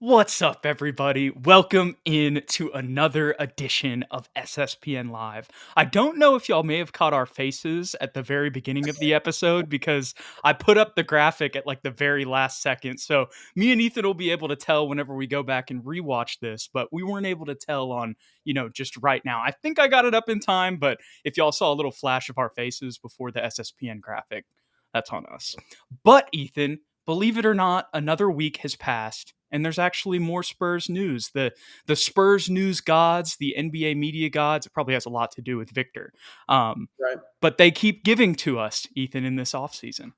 What's up, everybody? Welcome in to another edition of SSPN Live. I don't know if y'all may have caught our faces at the very beginning of the episode because I put up the graphic at like the very last second. So me and Ethan will be able to tell whenever we go back and rewatch this, but we weren't able to tell on, just right now. I think I got it up in time, but if y'all saw a little flash of our faces before the SSPN graphic, that's on us. But Ethan, believe it or not, another week has passed, and there's actually more Spurs news. The Spurs news gods, the NBA media gods, it probably has a lot to do with Victor. Right. But they keep giving to us, Ethan, in this offseason.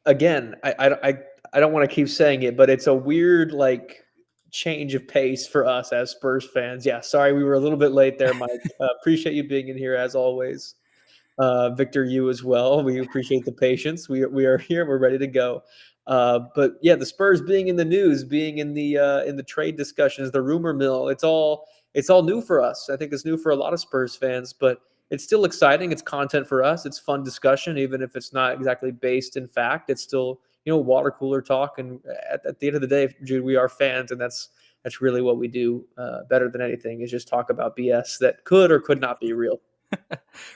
Again, I don't want to keep saying it, but it's a weird change of pace for us as Spurs fans. Yeah, sorry we were a little bit late there, Mike. Appreciate you being in here as always. Victor, you as well. We appreciate the patience. We are here. We're ready to go. But yeah, the Spurs being in the news, being in the trade discussions, the rumor mill. It's all new for us. I think it's new for a lot of Spurs fans, but it's still exciting. It's content for us. It's fun discussion, even if it's not exactly based in fact. It's still water cooler talk. And at the end of the day, Jude, we are fans, and that's really what we do better than anything is just talk about BS that could or could not be real.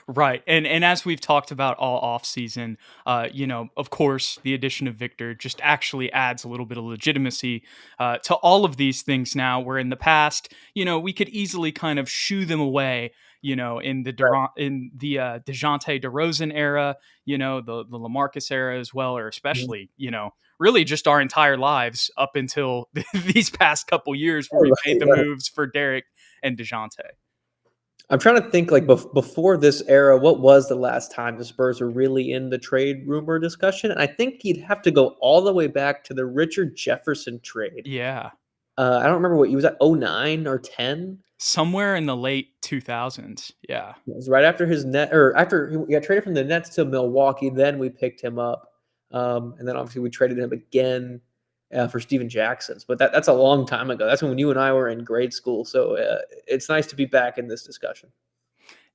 Right. And as we've talked about all offseason, of course, the addition of Victor just actually adds a little bit of legitimacy to all of these things now, where in the past, we could easily kind of shoo them away, in the DeJounte DeRozan era, the LaMarcus era as well, or especially, really just our entire lives up until these past couple years where we made the moves for Derek and DeJounte. I'm trying to think before this era, what was the last time the Spurs were really in the trade rumor discussion? And I think you'd have to go all the way back to the Richard Jefferson trade. Yeah. I don't remember what he was at, 09 or 10? Somewhere in the late 2000s. Yeah. It was right after after he got traded from the Nets to Milwaukee. Then we picked him up. And then obviously we traded him again for Steven Jackson's. But that's a long time ago. That's when you and I were in grade school. So it's nice to be back in this discussion.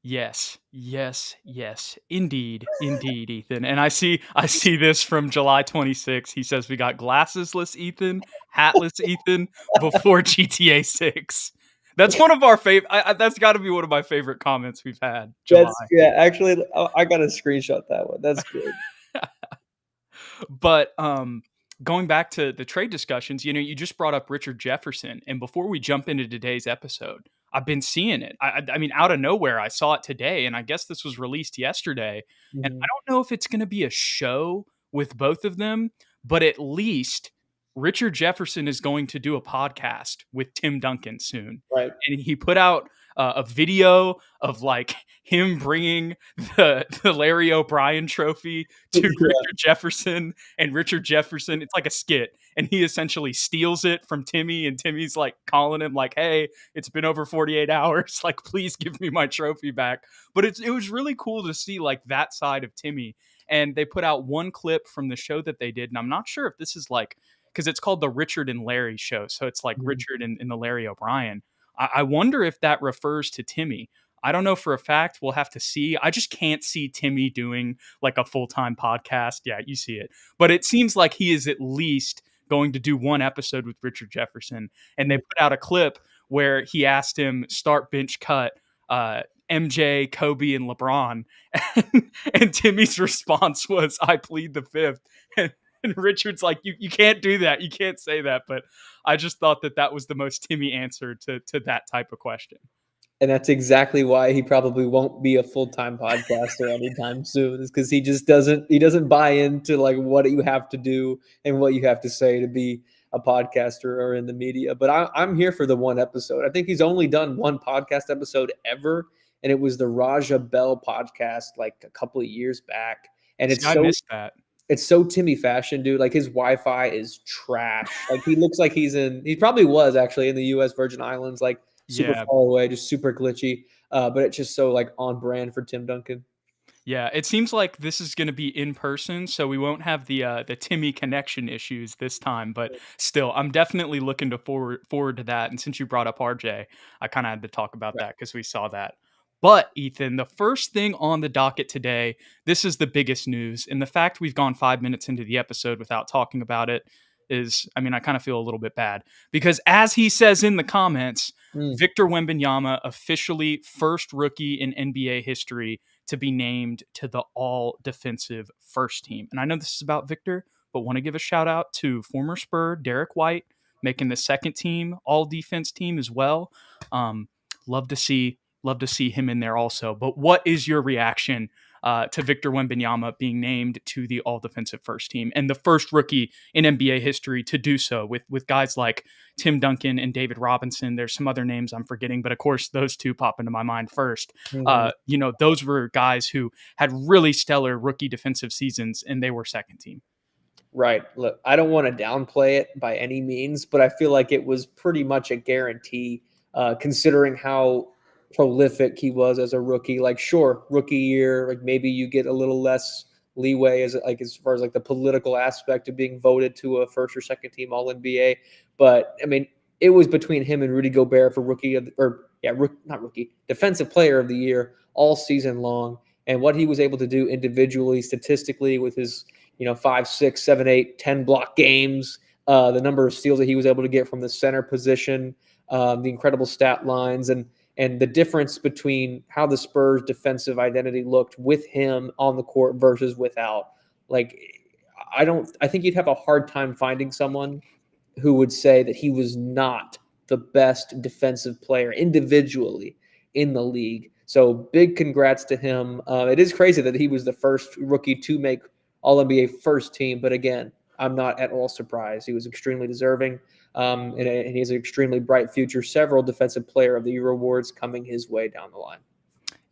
Yes. Indeed, Ethan. And I see this from July 26th. He says we got glassesless Ethan, hatless Ethan before GTA 6. That's one of our favorite. That's got to be one of my favorite comments we've had. July. Actually, I got to screenshot that one. That's good. But going back to the trade discussions, you just brought up Richard Jefferson, and before we jump into today's episode, I've been seeing it. I mean, out of nowhere, I saw it today, and I guess this was released yesterday. And I don't know if it's going to be a show with both of them, but at least Richard Jefferson is going to do a podcast with Tim Duncan soon. Right. And he put out a video of like him bringing the Larry O'Brien trophy to Richard Jefferson, and Richard Jefferson, it's like a skit, and he essentially steals it from Timmy, and Timmy's like calling him like, hey, it's been over 48 hours, like please give me my trophy back. But it was really cool to see like that side of Timmy. And they put out one clip from the show that they did, and I'm not sure if this is like, because it's called the Richard and Larry show, so it's like Richard and the Larry O'Brien. I wonder if that refers to Timmy. I don't know for a fact. We'll have to see. I just can't see Timmy doing like a full-time podcast. Yeah, you see it. But it seems like he is at least going to do one episode with Richard Jefferson. And they put out a clip where he asked him start bench cut MJ, Kobe, and LeBron. And Timmy's response was, I plead the fifth. And Richard's like, you can't do that. You can't say that. But I just thought that was the most Timmy answer to that type of question. And that's exactly why he probably won't be a full-time podcaster anytime soon, is because he just doesn't buy into like what you have to do and what you have to say to be a podcaster or in the media. But I'm here for the one episode. I think he's only done one podcast episode ever, and it was the Raja Bell podcast like a couple of years back. And I missed that. It's so Timmy fashion, dude. Like his Wi-Fi is trash. Like he looks like he probably was actually in the U.S. Virgin Islands, like super far away, just super glitchy. But it's just so like on brand for Tim Duncan. Yeah, it seems like this is going to be in person, so we won't have the Timmy connection issues this time. But still, I'm definitely looking to forward to that. And since you brought up RJ, I kind of had to talk about that because we saw that. But Ethan, the first thing on the docket today, this is the biggest news. And the fact we've gone 5 minutes into the episode without talking about it, is, I mean, I kind of feel a little bit bad because as he says in the comments, Victor Wembanyama officially first rookie in NBA history to be named to the all defensive first team. And I know this is about Victor, but want to give a shout out to former Spur Derek White making the second team all defense team as well. Love to see him in there also. But what is your reaction to Victor Wembanyama being named to the all defensive first team and the first rookie in NBA history to do so with guys like Tim Duncan and David Robinson? There's some other names I'm forgetting, but of course those two pop into my mind first. Those were guys who had really stellar rookie defensive seasons and they were second team. Right. Look, I don't want to downplay it by any means, but I feel like it was pretty much a guarantee considering how prolific he was as a rookie. Like, sure, rookie year, like maybe you get a little less leeway as far as like the political aspect of being voted to a first or second team All NBA. But I mean, it was between him and Rudy Gobert for defensive player of the year all season long. And what he was able to do individually, statistically, with his 5, 6, 7, 8, 10 block games, the number of steals that he was able to get from the center position, the incredible stat lines, and the difference between how the Spurs defensive identity looked with him on the court versus without. Like, I think you'd have a hard time finding someone who would say that he was not the best defensive player individually in the league. So big congrats to him. It is crazy that he was the first rookie to make All-NBA first team, but again, I'm not at all surprised. He was extremely deserving, and he has an extremely bright future. Several Defensive Player of the Year awards coming his way down the line.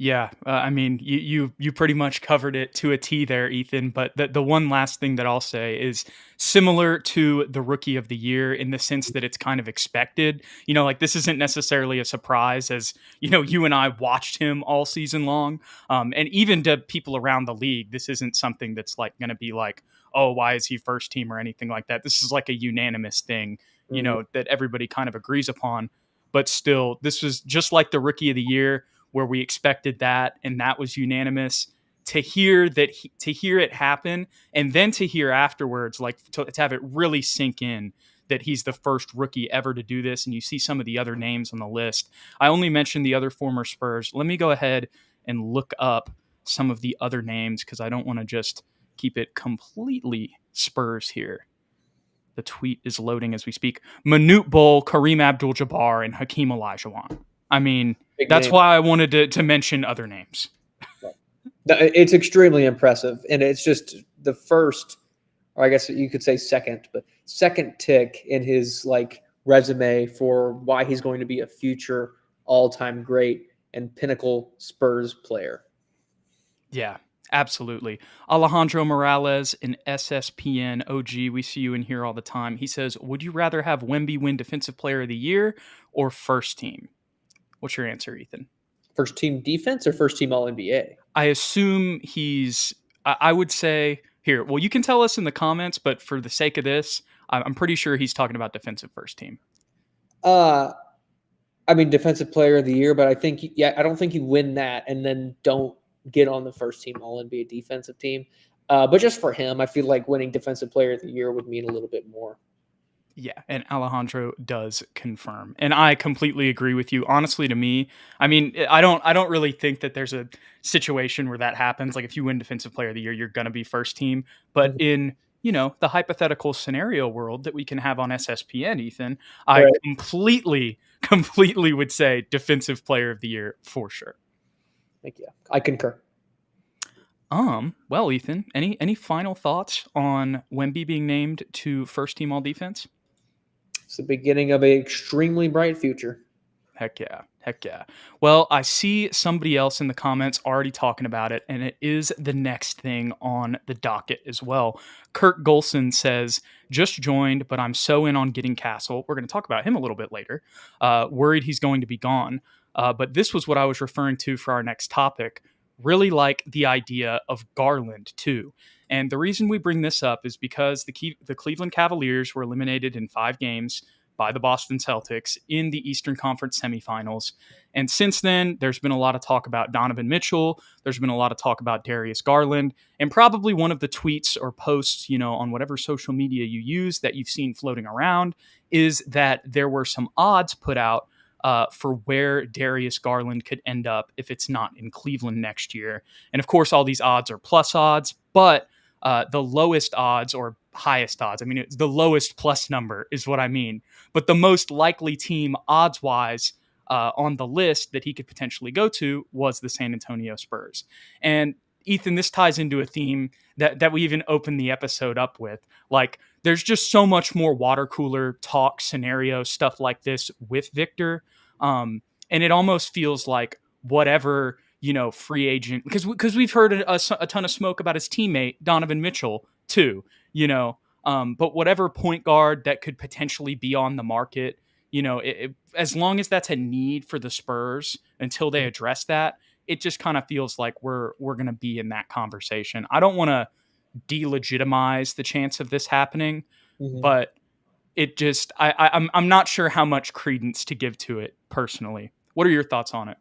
Yeah, I mean, you pretty much covered it to a T there, Ethan. But the one last thing that I'll say is similar to the Rookie of the Year in the sense that it's kind of expected. Like this isn't necessarily a surprise, as you and I watched him all season long, and even to people around the league, this isn't something that's like going to be like, oh, why is he first team or anything like that. This is like a unanimous thing, that everybody kind of agrees upon. But still, this was just like the Rookie of the Year, where we expected that, and that was unanimous. To hear it happen, and then to hear afterwards, like to have it really sink in that he's the first rookie ever to do this, and you see some of the other names on the list. I only mentioned the other former Spurs. Let me go ahead and look up some of the other names because I don't want to just keep it completely Spurs here. The tweet is loading as we speak. Manute Bol, Kareem Abdul-Jabbar, and Hakeem Olajuwon. I mean, that's why I wanted to mention other names. It's extremely impressive, and it's just the first, or I guess you could say second tick in his resume for why he's going to be a future all-time great and pinnacle Spurs player. Yeah, absolutely. Alejandro Morales, an SSPN OG, we see you in here all the time. He says, would you rather have Wemby win Defensive Player of the Year or first team? What's your answer, Ethan? First team defense or first team All-NBA? I assume I would say, here, well, you can tell us in the comments, but for the sake of this, I'm pretty sure he's talking about defensive first team. I mean, Defensive Player of the Year, but I don't think you win that and then don't get on the first team All-NBA defensive team. But just for him, I feel like winning Defensive Player of the Year would mean a little bit more. Yeah, and Alejandro does confirm. And I completely agree with you. Honestly, to me, I mean, I don't really think that there's a situation where that happens. Like if you win Defensive Player of the Year, you're going to be first team. But in, the hypothetical scenario world that we can have on SSPN, Ethan, I completely would say Defensive Player of the Year for sure. Thank you. I concur. Well, Ethan, any final thoughts on Wemby being named to first team all defense? It's the beginning of an extremely bright future. Heck yeah. Well, I see somebody else in the comments already talking about it, and it is the next thing on the docket as well. Kurt Golson says, just joined, but I'm so in on getting Castle. We're going to talk about him a little bit later. Worried he's going to be gone. But this was what I was referring to for our next topic. Really like the idea of Garland, too. And the reason we bring this up is because the Cleveland Cavaliers were eliminated in 5 games by the Boston Celtics in the Eastern Conference semifinals. And since then, there's been a lot of talk about Donovan Mitchell. There's been a lot of talk about Darius Garland. And probably one of the tweets or posts, on whatever social media you use that you've seen floating around is that there were some odds put out for where Darius Garland could end up if it's not in Cleveland next year. And of course, all these odds are plus odds, but the lowest odds or highest odds, it's the lowest plus number is what I mean, but the most likely team odds-wise on the list that he could potentially go to was the San Antonio Spurs. And Ethan, this ties into a theme that we even opened the episode up with. Like, there's just so much more water cooler talk, scenario, stuff like this with Victor. And it almost feels like whatever, free agent, because we've heard a ton of smoke about his teammate, Donovan Mitchell, too, but whatever point guard that could potentially be on the market, as long as that's a need for the Spurs until they address that, it just kind of feels like we're going to be in that conversation. I don't want to delegitimize the chance of this happening, but it just, I'm not sure how much credence to give to it personally. What are your thoughts on it?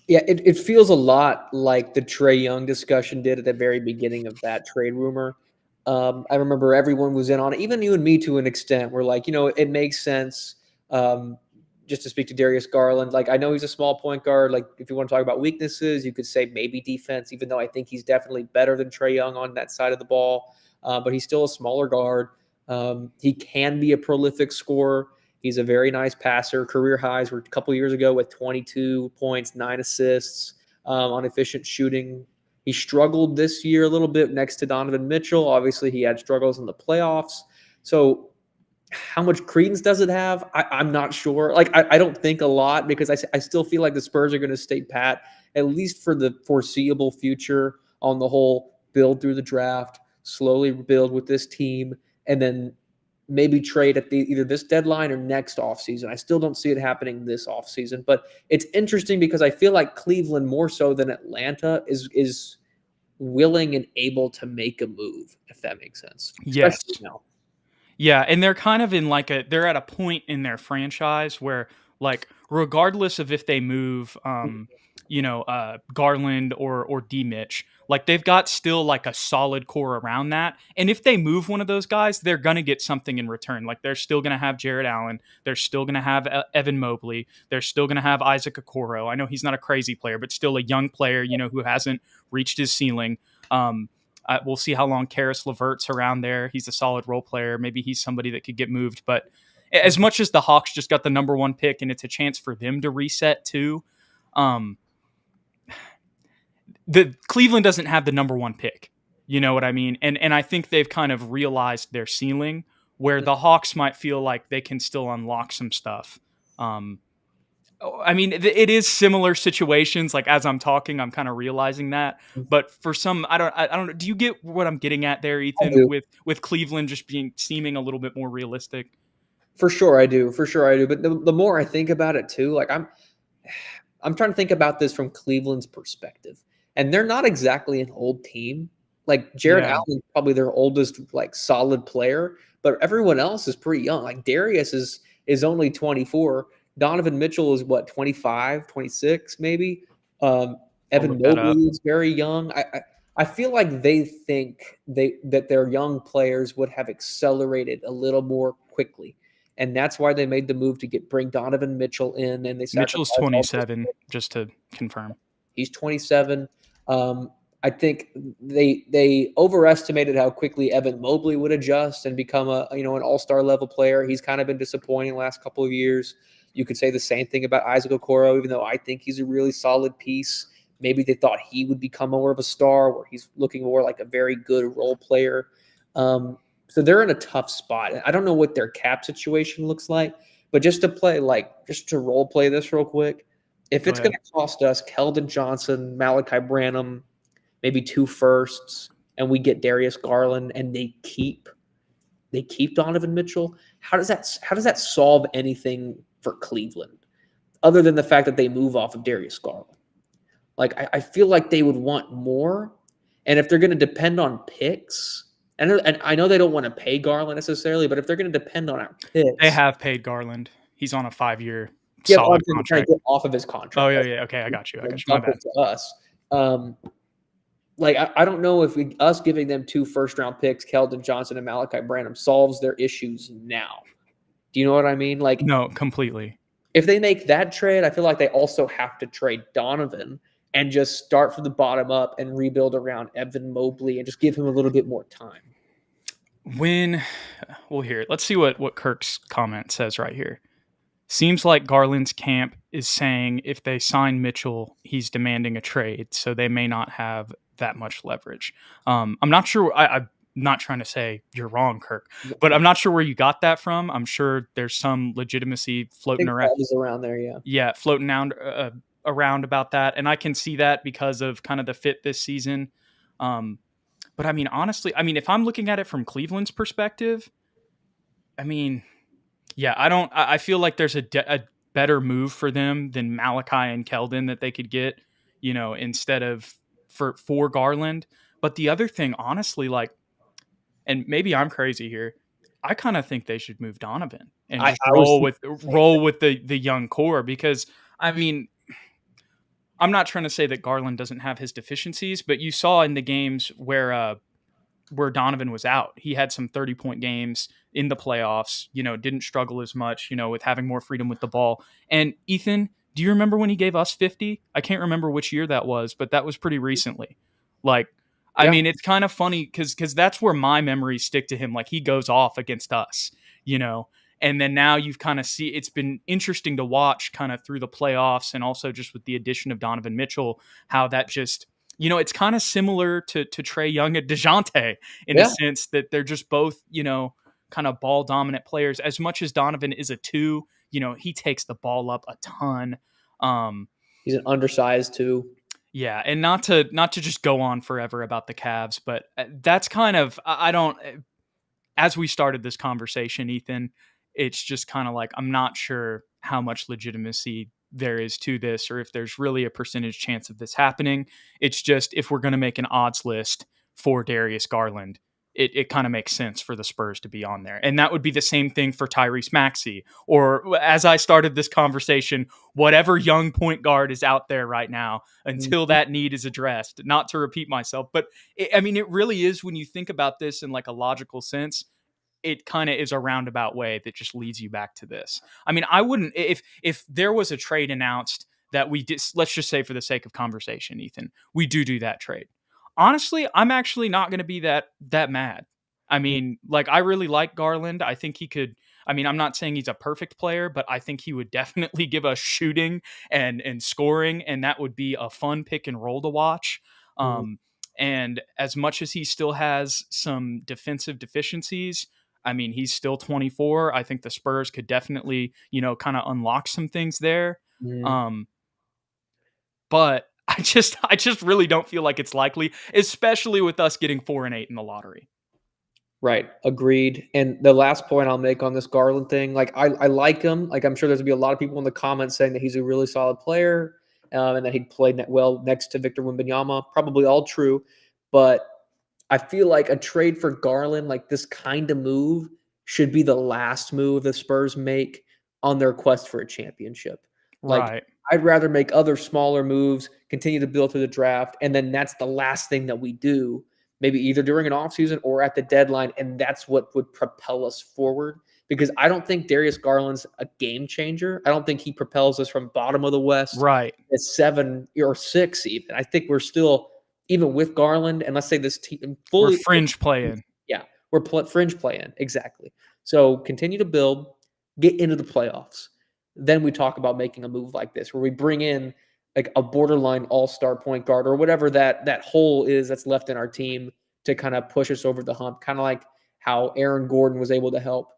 Yeah, it feels a lot like the Trae Young discussion did at the very beginning of that trade rumor. I remember everyone was in on it, even you and me to an extent. We're like, it makes sense. Just to speak to Darius Garland, like, I know he's a small point guard. Like, if you want to talk about weaknesses, you could say maybe defense, even though I think he's definitely better than Trae Young on that side of the ball. But he's still a smaller guard. He can be a prolific scorer. He's a very nice passer. Career highs were a couple years ago with 22 points, 9 assists on efficient shooting. He struggled this year a little bit next to Donovan Mitchell. Obviously, he had struggles in the playoffs. So how much credence does it have? I'm not sure. Like, I don't think a lot, because I still feel like the Spurs are going to stay pat, at least for the foreseeable future, on the whole build through the draft, slowly build with this team, and then maybe trade at either this deadline or next offseason. I still don't see it happening this offseason, but it's interesting because I feel like Cleveland, more so than Atlanta, is willing and able to make a move, if that makes sense. Yes. Especially now. Yeah, and they're kind of in they're at a point in their franchise where, like, regardless of if they move, Garland or D Mitch, like, they've got still like a solid core around that. And if they move one of those guys, they're gonna get something in return. Like, they're still gonna have Jared Allen, they're still gonna have Evan Mobley, they're still gonna have Isaac Okoro. I know he's not a crazy player, but still a young player, who hasn't reached his ceiling. We'll see how long Karis LeVert's around there. He's a solid role player. Maybe he's somebody that could get moved. But as much as the Hawks just got the number one pick and it's a chance for them to reset too, the Cleveland doesn't have the number one pick. You know what I mean? And I think they've kind of realized their ceiling, where the Hawks might feel like they can still unlock some stuff. It is similar situations. Like, as I'm talking, I'm kind of realizing that. But for some, I don't know. Do you get what I'm getting at there, Ethan? With Cleveland just seeming a little bit more realistic. For sure, I do. But the more I think about it too, like, I'm trying to think about this from Cleveland's perspective, and they're not exactly an old team. Like, Jared Allen is probably their oldest, like, solid player, but everyone else is pretty young. Like, Darius is only 24. Donovan Mitchell is what, 25, 26 maybe. Evan Mobley is very young. I feel like they think that their young players would have accelerated a little more quickly, and that's why they made the move to bring Donovan Mitchell in. And Mitchell's 27, just to confirm. He's 27. I think they overestimated how quickly Evan Mobley would adjust and become an all-star level player. He's kind of been disappointing the last couple of years. You could say the same thing about Isaac Okoro, even though I think he's a really solid piece. Maybe they thought he would become more of a star, where he's looking more like a very good role player. So they're in a tough spot. I don't know what their cap situation looks like, but just to role play this real quick, if it's going to cost us Keldon Johnson, Malachi Branham, maybe 2 firsts, and we get Darius Garland, and they keep Donovan Mitchell, how does that solve anything for Cleveland, other than the fact that they move off of Darius Garland? Like, I feel like they would want more, and if they're going to depend on picks, And I know they don't want to pay Garland necessarily, but if they're going to depend on our They picks, have paid Garland. He's on a 5-year yeah, but I'm solid trying to contract. get off of his Oh, contract. yeah, Like, yeah. Okay, I got you. My dump bad. it to us. Like I don't know if us giving them 2 first-round picks, Keldon Johnson and Malachi Branham, solves their issues now. Do you know what I mean? Like, No, completely. if they make that trade, I feel like they also have to trade Donovan and just start from the bottom up and rebuild around Evan Mobley and just give him a little bit more time. Let's see what Kirk's comment says right here. Seems like Garland's camp is saying if they sign Mitchell, he's demanding a trade, so they may not have that much leverage. I'm not sure. I'm not trying to say you're wrong, Kirk, but I'm not sure where you got that from. I'm sure there's some legitimacy floating around. Is around there, yeah. Yeah, floating around about that, and I can see that because of kind of the fit this season. But I mean, honestly, if I'm looking at it from Cleveland's perspective, yeah, I feel like there's a better move for them than Malachi and Keldon that they could get, instead of for Garland. But the other thing, honestly, like, and maybe I'm crazy here, I kind of think they should move Donovan and just roll with the young core, because I'm not trying to say that Garland doesn't have his deficiencies, but you saw in the games where Donovan was out, he had some 30-point games in the playoffs, didn't struggle as much, with having more freedom with the ball. And Ethan, do you remember when he gave us 50? I can't remember which year that was, but that was pretty recently. Like, yeah. It's kind of funny because that's where my memories stick to him. Like, he goes off against us, and then now you've kind of it's been interesting to watch kind of through the playoffs, and also just with the addition of Donovan Mitchell, how that just, it's kind of similar to Trae Young and DeJounte in a sense that they're just both, kind of ball dominant players. As much as Donovan is a 2, he takes the ball up a ton. He's an undersized 2. Yeah, and not to just go on forever about the Cavs, but that's kind of, I don't, as we started this conversation, Ethan, it's just kind of like, I'm not sure how much legitimacy there is to this, or if there's really a percentage chance of this happening. It's just, if we're going to make an odds list for Darius Garland, it kind of makes sense for the Spurs to be on there. And that would be the same thing for Tyrese Maxey, or, as I started this conversation, whatever young point guard is out there right now until that need is addressed. Not to repeat myself, but it really is, when you think about this in like a logical sense, it kind of is a roundabout way that just leads you back to this. I wouldn't, if there was a trade announced that we did, let's just say for the sake of conversation, Ethan, we do that trade. Honestly, I'm actually not going to be that mad. I really like Garland. I think he could, I'm not saying he's a perfect player, but I think he would definitely give us shooting and scoring, and that would be a fun pick and roll to watch. And as much as he still has some defensive deficiencies, he's still 24. I think the Spurs could definitely, kind of unlock some things there. But I just really don't feel like it's likely, especially with us getting 4 and 8 in the lottery. Right. Agreed. And the last point I'll make on this Garland thing, like, I like him. Like, I'm sure there's gonna be a lot of people in the comments saying that he's a really solid player, and that he'd played well next to Victor Wembanyama. Probably all true. But I feel like a trade for Garland, like this kind of move, should be the last move the Spurs make on their quest for a championship. Like, right. I'd rather make other smaller moves, continue to build through the draft, and then that's the last thing that we do, maybe either during an offseason or at the deadline, and that's what would propel us forward. Because I don't think Darius Garland's a game changer. I don't think he propels us from bottom of the West right at 7 or 6 even. I think we're still, even with Garland, and let's say this team fully, we're fringe playing. Yeah, we're fringe playing, exactly. So continue to build, get into the playoffs. Then we talk about making a move like this, where we bring in like a borderline all-star point guard, or whatever that hole is that's left in our team to kind of push us over the hump. Kind of like how Aaron Gordon was able to help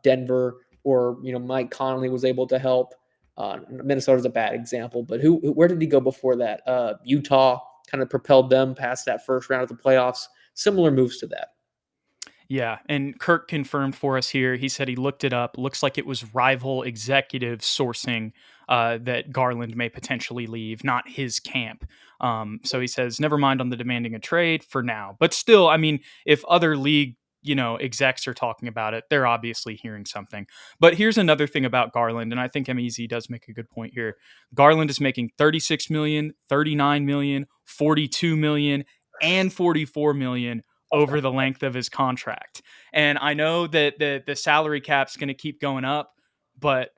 Denver, or Mike Conley was able to help. Minnesota's a bad example, but where did he go before that? Utah kind of propelled them past that first round of the playoffs. Similar moves to that. Yeah, and Kirk confirmed for us here. He said he looked it up. Looks like it was rival executive sourcing that Garland may potentially leave, not his camp. So he says, never mind on the demanding a trade for now. But still, I mean, if other league execs are talking about it, they're obviously hearing something. But here's another thing about Garland, and I think MEZ does make a good point here. Garland is making 36 million, 39 million, 42 million, and 44 million over the length of his contract. And I know that the salary cap's going to keep going up, but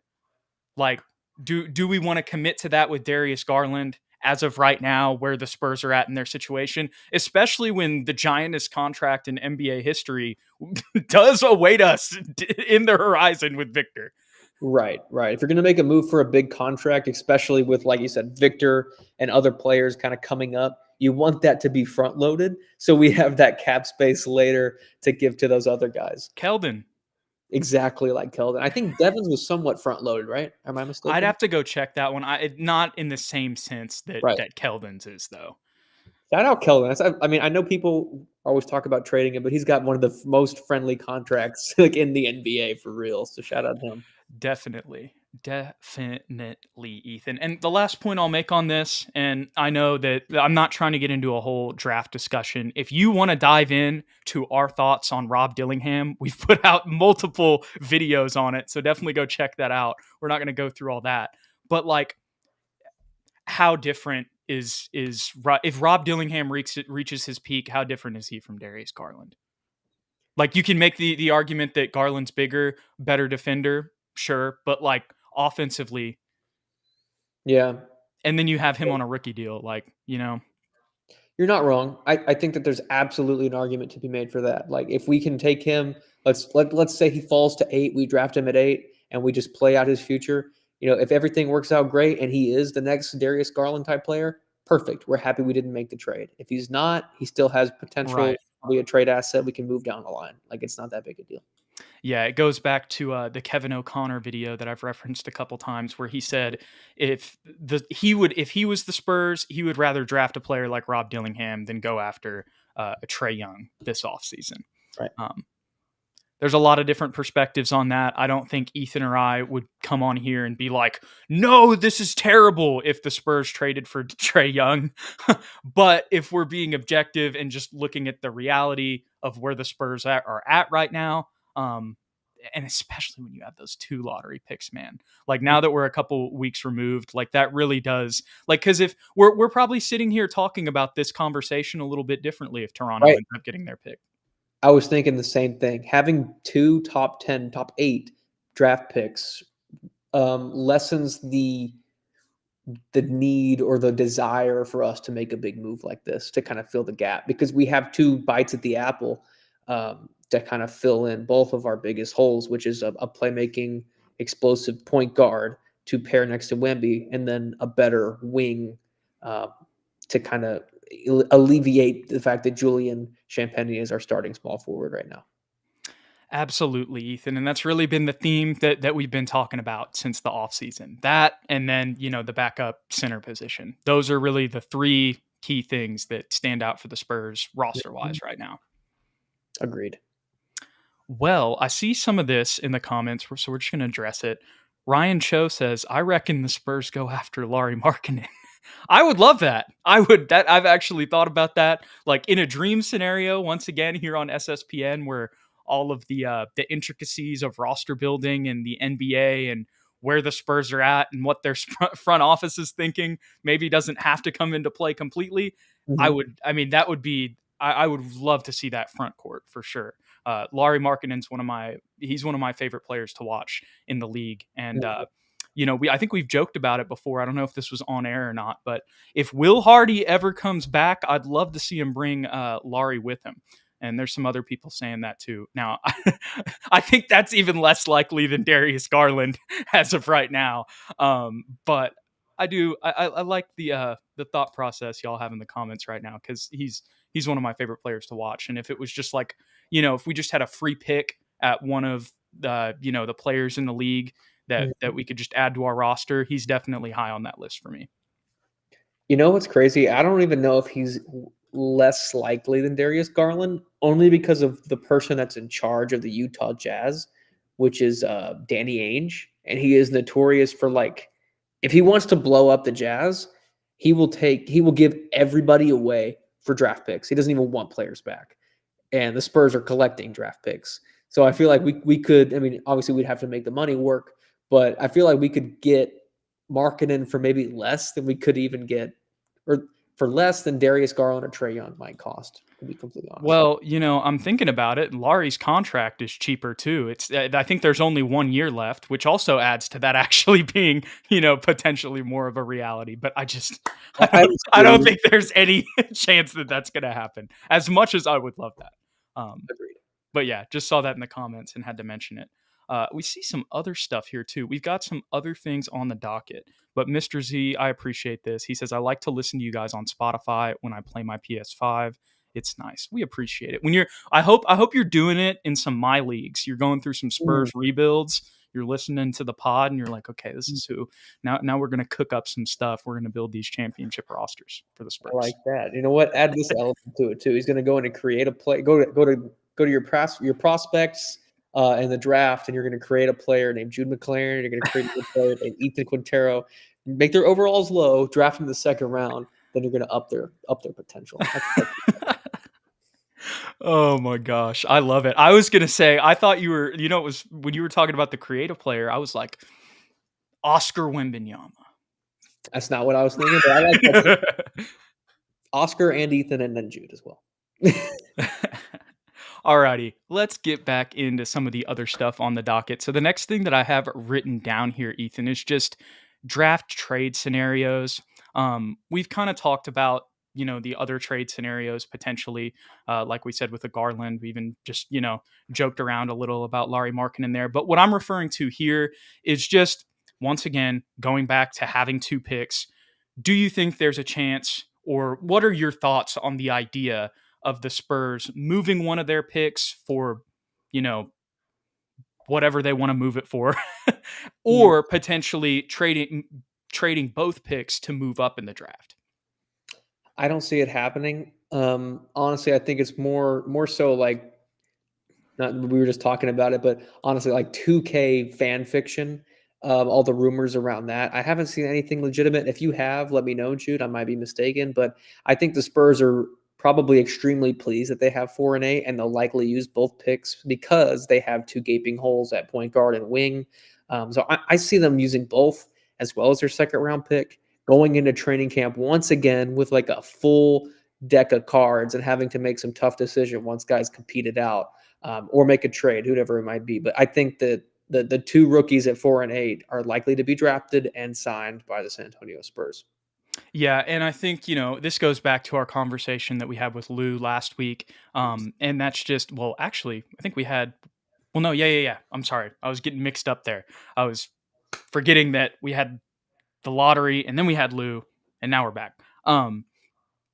like, do we want to commit to that with Darius Garland as of right now, where the Spurs are at in their situation, especially when the giantest contract in NBA history does await us in the horizon with Victor? Right, right. If you're going to make a move for a big contract, especially with, like you said, Victor and other players kind of coming up, you want that to be front loaded. So we have that cap space later to give to those other guys. Keldon. Exactly like Keldon. I think Devins was somewhat front loaded, right? Am I I'd mistaken? have to go check that one. Not in the same sense that Right. Keldon's is, though. Shout out Keldon. I mean, I know people always talk about trading him, but he's got one of the most friendly contracts like in the NBA for real. So shout out to him. Definitely. Ethan. And the last point I'll make on this, and I know that I'm not trying to get into a whole draft discussion. If you want to dive in to our thoughts on Rob Dillingham, we've put out multiple videos on it. So definitely go check that out. We're not going to go through all that. But like, how different is if Rob Dillingham reaches his peak, how different is he from Darius Garland? Like, you can make the argument that Garland's bigger, better defender, sure, but like offensively, Yeah. and then you have him on a rookie deal, You're not wrong. I think that there's absolutely an argument to be made for that. Like if we can take him, let's say he falls to 8, we draft him at 8, and we just play out his future. If everything works out great and he is the next Darius Garland type player, perfect. We're happy we didn't make the trade. If he's not, he still has potential right. to be a trade asset. We can move down the line. Like it's not that big a deal. Yeah, it goes back to the Kevin O'Connor video that I've referenced a couple times, where he said if he was the Spurs, he would rather draft a player like Rob Dillingham than go after a Trae Young this offseason. Right. There's a lot of different perspectives on that. I don't think Ethan or I would come on here and be like, no, this is terrible if the Spurs traded for Trae Young. But if we're being objective and just looking at the reality of where the Spurs are at right now, and especially when you have those 2 lottery picks, man, like now that we're a couple weeks removed, like that really does, like, because if we're probably sitting here talking about this conversation a little bit differently if Toronto Right. ends up getting their pick. I was thinking the same thing. Having 2 top 10, top 8 draft picks lessens the need or the desire for us to make a big move like this to kind of fill the gap, because we have 2 bites at the apple to kind of fill in both of our biggest holes, which is a playmaking, explosive point guard to pair next to Wemby, and then a better wing to kind of alleviate the fact that Julian Champagnie is our starting small forward right now. Absolutely, Ethan. And that's really been the theme that we've been talking about since the offseason. That, and then, the backup center position. Those are really the 3 key things that stand out for the Spurs roster-wise right now. Agreed. Well, I see some of this in the comments, so we're just going to address it. Ryan Cho says, I reckon the Spurs go after Lauri Markkanen. I would love that. I've actually thought about that, like in a dream scenario, once again, here on SSPN, where all of the intricacies of roster building and the NBA and where the Spurs are at and what their front office is thinking maybe doesn't have to come into play completely. Mm-hmm. I would love to see that front court for sure. Lauri Markkanen's one of my favorite players to watch in the league. And, I think we've joked about it before. I don't know if this was on air or not, but if Will Hardy ever comes back, I'd love to see him bring Lauri with him. And there's some other people saying that too. Now, I think that's even less likely than Darius Garland as of right now. But I like the thought process y'all have in the comments right now, because he's one of my favorite players to watch. And if it was just like, if we just had a free pick at one of the players in the league that we could just add to our roster, he's definitely high on that list for me. You know what's crazy? I don't even know if he's less likely than Darius Garland, only because of the person that's in charge of the Utah Jazz, which is Danny Ainge, and he is notorious for like, if he wants to blow up the Jazz, he will give everybody away for draft picks. He doesn't even want players back, and the Spurs are collecting draft picks. So I feel like we could. I mean, obviously we'd have to make the money work, but I feel like we could get Markkanen for maybe less than we could even get, or for less than Darius Garland or Trae Young might cost, to be completely honest. Well, I'm thinking about it. Lauri's contract is cheaper too. I think there's only 1 year left, which also adds to that actually being, potentially more of a reality. But I don't think there's any chance that that's going to happen. As much as I would love that. Agreed. But yeah, just saw that in the comments and had to mention it. We see some other stuff here too. We've got some other things on the docket. But Mr. Z, I appreciate this. He says, I like to listen to you guys on Spotify when I play my PS5. It's nice. We appreciate it. I hope you're doing it in some my leagues. You're going through some Spurs rebuilds. You're listening to the pod and you're like, okay, this is who. Now we're going to cook up some stuff. We're going to build these championship rosters for the Spurs. I like that. You know what? Add this element to it too. He's going to go in and create a play. Go to your prospects in the draft, and you're going to create a player named Jude McLaren. You're going to create a player named Ethan Quintero. Make their overalls low. Draft in the second round. Then you're going to up their potential. Oh my gosh, I love it. I was gonna say, I thought you were, it was when you were talking about the creative player, I was like, Oscar Wembanyama. That's not what I was thinking, but I like that. Oscar and Ethan, and then Jude as well. Alrighty, let's get back into some of the other stuff on the docket. So the next thing that I have written down here, Ethan, is just draft trade scenarios. We've kind of talked about the other trade scenarios potentially, like we said with the Garland. We even just joked around a little about Lauri Markkanen in there. But what I'm referring to here is just once again going back to having 2 picks. Do you think there's a chance, or what are your thoughts on the idea of the Spurs moving one of their picks for whatever they want to move it for, or potentially trading both picks to move up in the draft? I don't see it happening. Honestly, I think it's more so like, not, we were just talking about it, but honestly, like 2K fan fiction, all the rumors around that. I haven't seen anything legitimate. If you have, let me know, Jude. I might be mistaken, but I think the Spurs are probably extremely pleased that they have 4 and 8, and they'll likely use both picks because they have 2 gaping holes at point guard and wing. So I see them using both as well as their second round pick, going into training camp once again with like a full deck of cards and having to make some tough decision once guys competed out, or make a trade, whoever it might be. But I think that the 2 rookies at 4 and 8 are likely to be drafted and signed by the San Antonio Spurs. Yeah, and I think, this goes back to our conversation that we had with Lou last week. And that's just, well, actually, I think we had, well, no, yeah. I'm sorry. I was getting mixed up there. I was forgetting that we had the lottery and then we had Lou and now we're back.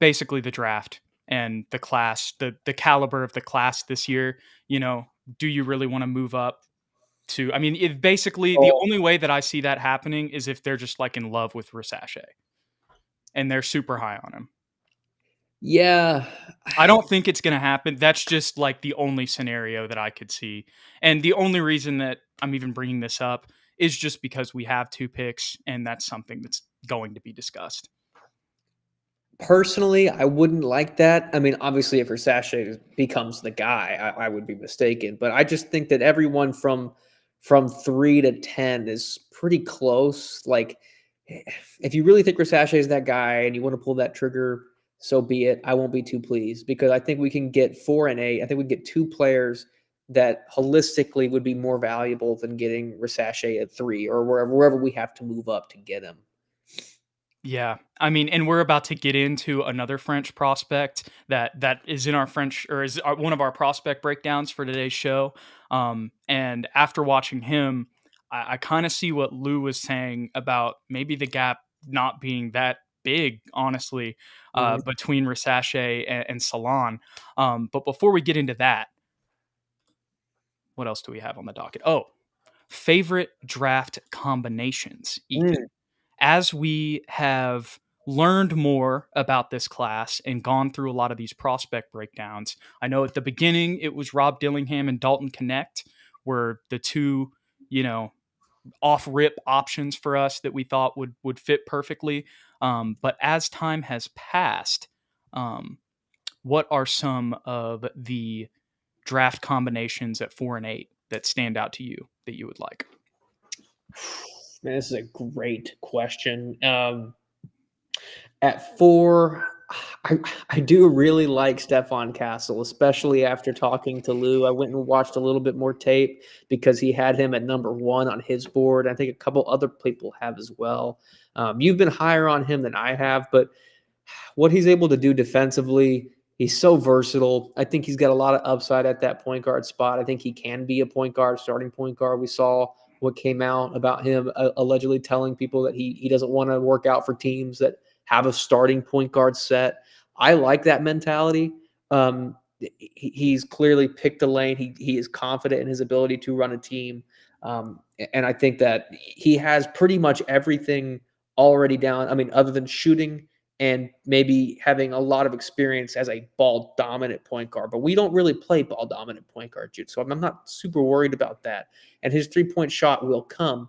Basically the draft and the class, the caliber of the class this year, do you really want to move up to, I mean, the only way that I see that happening is if they're just like in love with Risacher and they're super high on him. Yeah. I don't think it's going to happen. That's just like the only scenario that I could see. And the only reason that I'm even bringing this up is just because we have 2 picks and that's something that's going to be discussed. Personally, I wouldn't like that. I mean, obviously, if Risacher becomes the guy, I would be mistaken. But I just think that everyone from 3 to 10 is pretty close. Like, if you really think Risacher is that guy and you want to pull that trigger, so be it. I won't be too pleased because I think we can get 4 and 8. I think we get 2 players that holistically would be more valuable than getting Risacher at 3 or wherever we have to move up to get him. Yeah. I mean, and we're about to get into another French prospect that is in our French, or is one of our prospect breakdowns for today's show. And after watching him, I kind of see what Lou was saying about maybe the gap not being that big, honestly, between Risacher and Salaun. But before we get into that, what else do we have on the docket? Oh, favorite draft combinations, Ethan. As we have learned more about this class and gone through a lot of these prospect breakdowns, I know at the beginning it was Rob Dillingham and Dalton Connect were the two, off rip options for us that we thought would fit perfectly. But as time has passed, what are some of the draft combinations at 4 and 8 that stand out to you that you would like? Man, this is a great question. At 4, I do really like Stephon Castle, especially after talking to Lou. I went and watched a little bit more tape because he had him at number 1 on his board. I think a couple other people have as well. You've been higher on him than I have, but what he's able to do defensively, he's so versatile. I think he's got a lot of upside at that point guard spot. I think he can be a point guard, starting point guard. We saw what came out about him allegedly telling people that he doesn't want to work out for teams that have a starting point guard set. I like that mentality. He's clearly picked a lane. He is confident in his ability to run a team. And I think that he has pretty much everything already down. I mean, other than shooting and maybe having a lot of experience as a ball dominant point guard, but we don't really play ball dominant point guard, Jude. So I'm not super worried about that. And his 3-point shot will come.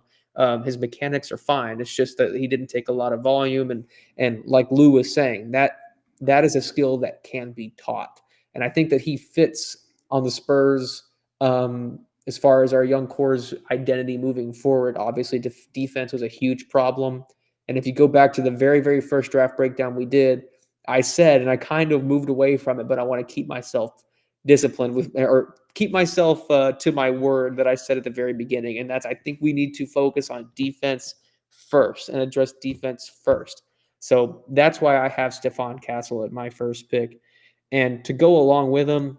His mechanics are fine. It's just that he didn't take a lot of volume. And like Lou was saying, that is a skill that can be taught. And I think that he fits on the Spurs as far as our young core's identity moving forward. Obviously, defense was a huge problem. And if you go back to the very, very first draft breakdown we did, I said, and I kind of moved away from it, but I want to keep myself disciplined with, or keep myself to my word that I said at the very beginning. And that's, I think we need to focus on defense first and address defense first. So that's why I have Stephon Castle at my first pick. And to go along with him,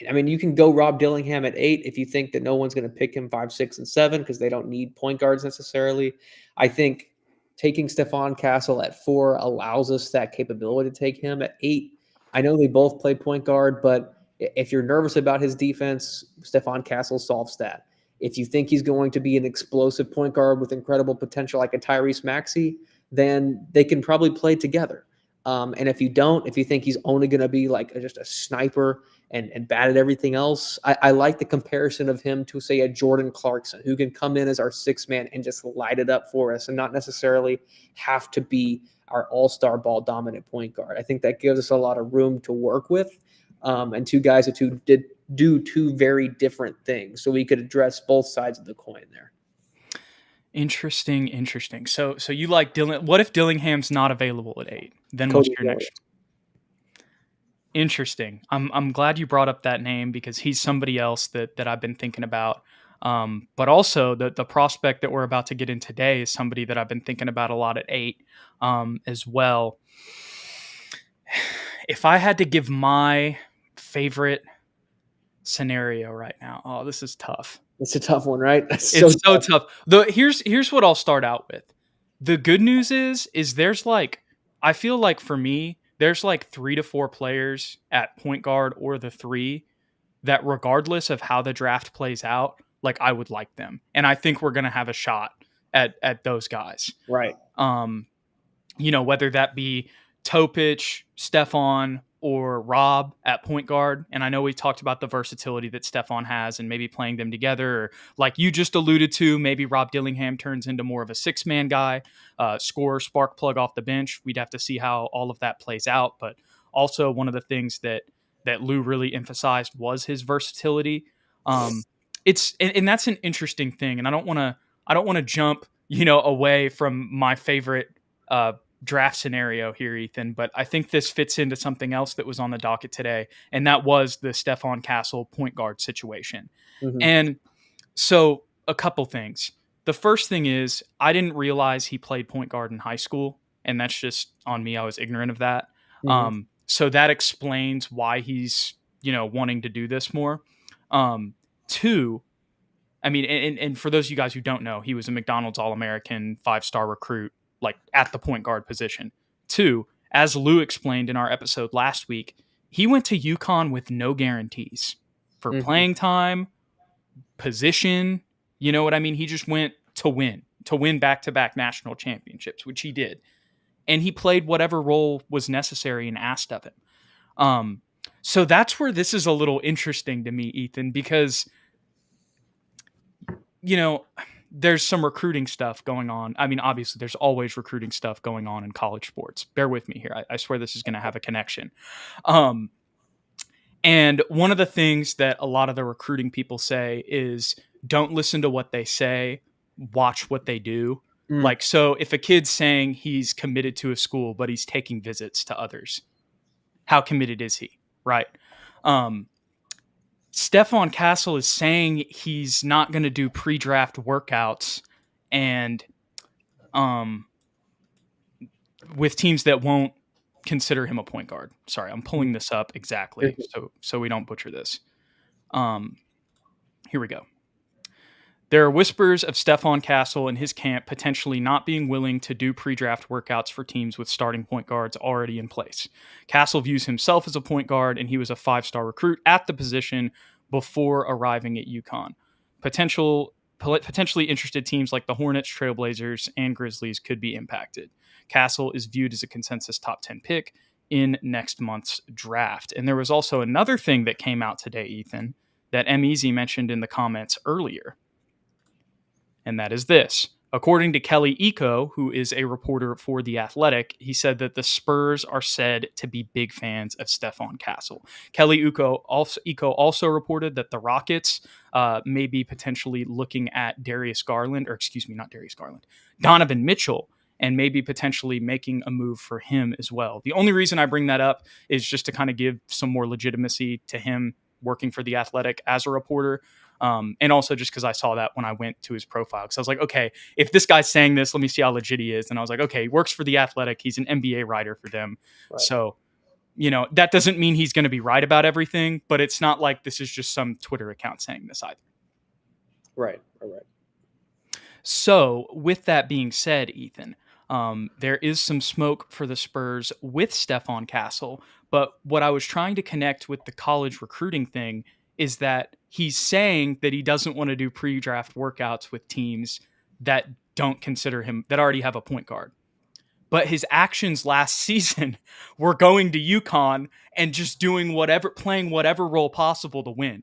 I mean, you can go Rob Dillingham at 8 if you think that no one's going to pick him 5, 6, and 7 because they don't need point guards necessarily. I think taking Stephon Castle at 4 allows us that capability to take him at 8. I know they both play point guard, but if you're nervous about his defense, Stephon Castle solves that. If you think he's going to be an explosive point guard with incredible potential like a Tyrese Maxey, then they can probably play together. And if you don't, if you think he's only going to be like just a sniper and bad at everything else, I like the comparison of him to, say, a Jordan Clarkson, who can come in as our 6th man and just light it up for us and not necessarily have to be our all-star ball dominant point guard. I think that gives us a lot of room to work with, and two guys who did do two very different things. So we could address both sides of the coin there. Interesting. So you like Dillingham. What if Dillingham's not available at 8? Then Cody what's your next? Interesting. I'm glad you brought up that name because he's somebody else that I've been thinking about. But also the prospect that we're about to get in today is somebody that I've been thinking about a lot at 8 as well. If I had to give my favorite scenario right now, oh, this is tough. It's a tough one, right? It's so tough. Here's what I'll start out with. The good news is there's like, I feel like for me, there's like 3 to 4 players at point guard or the 3 that regardless of how the draft plays out, like I would like them. And I think we're going to have a shot at those guys. Right. Whether that be Topic, Stephon, or Rob at point guard. And I know we talked about the versatility that Stephon has and maybe playing them together. Or like you just alluded to, maybe Rob Dillingham turns into more of a 6-man guy, scorer, spark plug off the bench. We'd have to see how all of that plays out. But also one of the things that Lou really emphasized was his versatility. And that's an interesting thing. And I don't want to jump, away from my favorite draft scenario here, Ethan, but I think this fits into something else that was on the docket today, and that was the Stephon Castle point guard situation. Mm-hmm. And so a couple things. The first thing is I didn't realize he played point guard in high school, and that's just on me. I was ignorant of that. Mm-hmm. So that explains why he's, wanting to do this more. 2, I mean, and for those of you guys who don't know, he was a McDonald's All-American 5-star recruit, like at the point guard position. 2, as Lou explained in our episode last week, he went to UConn with no guarantees for playing time, position. You know what I mean? He just went to win back-to-back national championships, which he did. and he played whatever role was necessary and asked of him. So that's where this is a little interesting to me, Ethan, because, there's some recruiting stuff going on. I mean, obviously, there's always recruiting stuff going on in college sports. Bear with me here. I swear this is going to have a connection. And one of the things that a lot of the recruiting people say is don't listen to what they say, watch what they do. Like, so if a kid's saying he's committed to a school, but he's taking visits to others, how committed is he? Right. Stephon Castle is saying he's not going to do pre-draft workouts and with teams that won't consider him a point guard. Sorry, I'm pulling this up exactly so we don't butcher this. Here we go. There are whispers of Stephon Castle and his camp potentially not being willing to do pre-draft workouts for teams with starting point guards already in place. Castle views himself as a point guard, and he was a 5-star recruit at the position before arriving at UConn. Potentially interested teams like the Hornets, Trailblazers, and Grizzlies could be impacted. Castle is viewed as a consensus top 10 pick in next month's draft. And there was also another thing that came out today, Ethan, that M-Easy mentioned in the comments earlier. And that is this. According to Kelly Eco, who is a reporter for The Athletic, he said that the Spurs are said to be big fans of Stephon Castle. Kelly Eco also reported that the Rockets may be potentially looking at Donovan Mitchell, and maybe potentially making a move for him as well. The only reason I bring that up is just to kind of give some more legitimacy to him working for The Athletic as a reporter. And also just because I saw that when I went to his profile. Because I was like, okay, if this guy's saying this, let me see how legit he is. And I was like, okay, he works for The Athletic. He's an NBA writer for them. Right. So, that doesn't mean he's going to be right about everything, but it's not like this is just some Twitter account saying this either. Right. All right. So with that being said, Ethan, there is some smoke for the Spurs with Stephon Castle. But what I was trying to connect with the college recruiting thing is that he's saying that he doesn't want to do pre-draft workouts with teams that don't consider him, that already have a point guard. But his actions last season were going to UConn and just doing playing whatever role possible to win.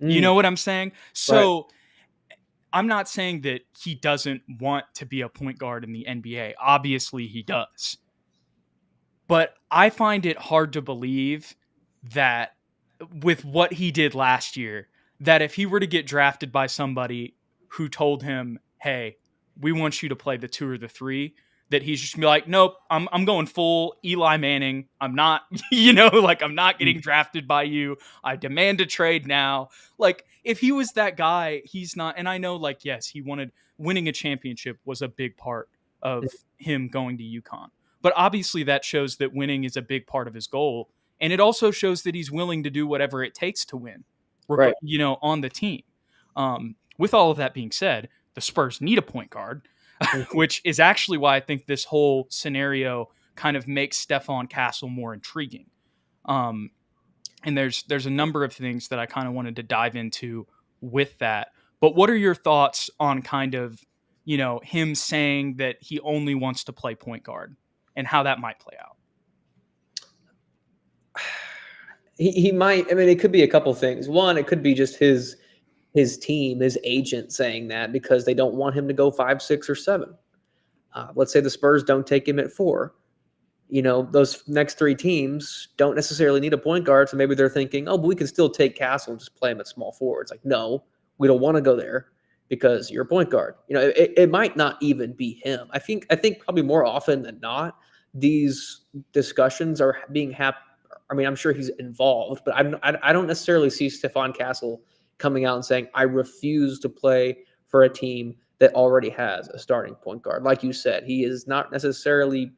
You know what I'm saying? So right. I'm not saying that he doesn't want to be a point guard in the NBA. Obviously he does. But I find it hard to believe that with what he did last year, that if he were to get drafted by somebody who told him, hey, we want you to play the 2 or the 3, that he's just be like, nope, I'm going full Eli Manning. I'm not, I'm not getting drafted by you. I demand a trade now. Like, if he was that guy, he's not. And I know, yes, winning a championship was a big part of him going to UConn. But obviously that shows that winning is a big part of his goal. And it also shows that he's willing to do whatever it takes to win, right. On the team. With all of that being said, the Spurs need a point guard, which is actually why I think this whole scenario kind of makes Stephon Castle more intriguing. And there's a number of things that I kind of wanted to dive into with that. But what are your thoughts on kind of, him saying that he only wants to play point guard and how that might play out? He might. I mean, it could be a couple things. One, it could be just his team, his agent saying that because they don't want him to go 5, 6, or 7. Let's say the Spurs don't take him at 4. Those next 3 teams don't necessarily need a point guard, so maybe they're thinking, oh, but we can still take Castle and just play him at small forward. It's like, no, we don't want to go there because you're a point guard. It might not even be him. I think probably more often than not, these discussions are being happened. I mean, I'm sure he's involved, but I don't necessarily see Stephon Castle coming out and saying, I refuse to play for a team that already has a starting point guard. Like you said, he is not necessarily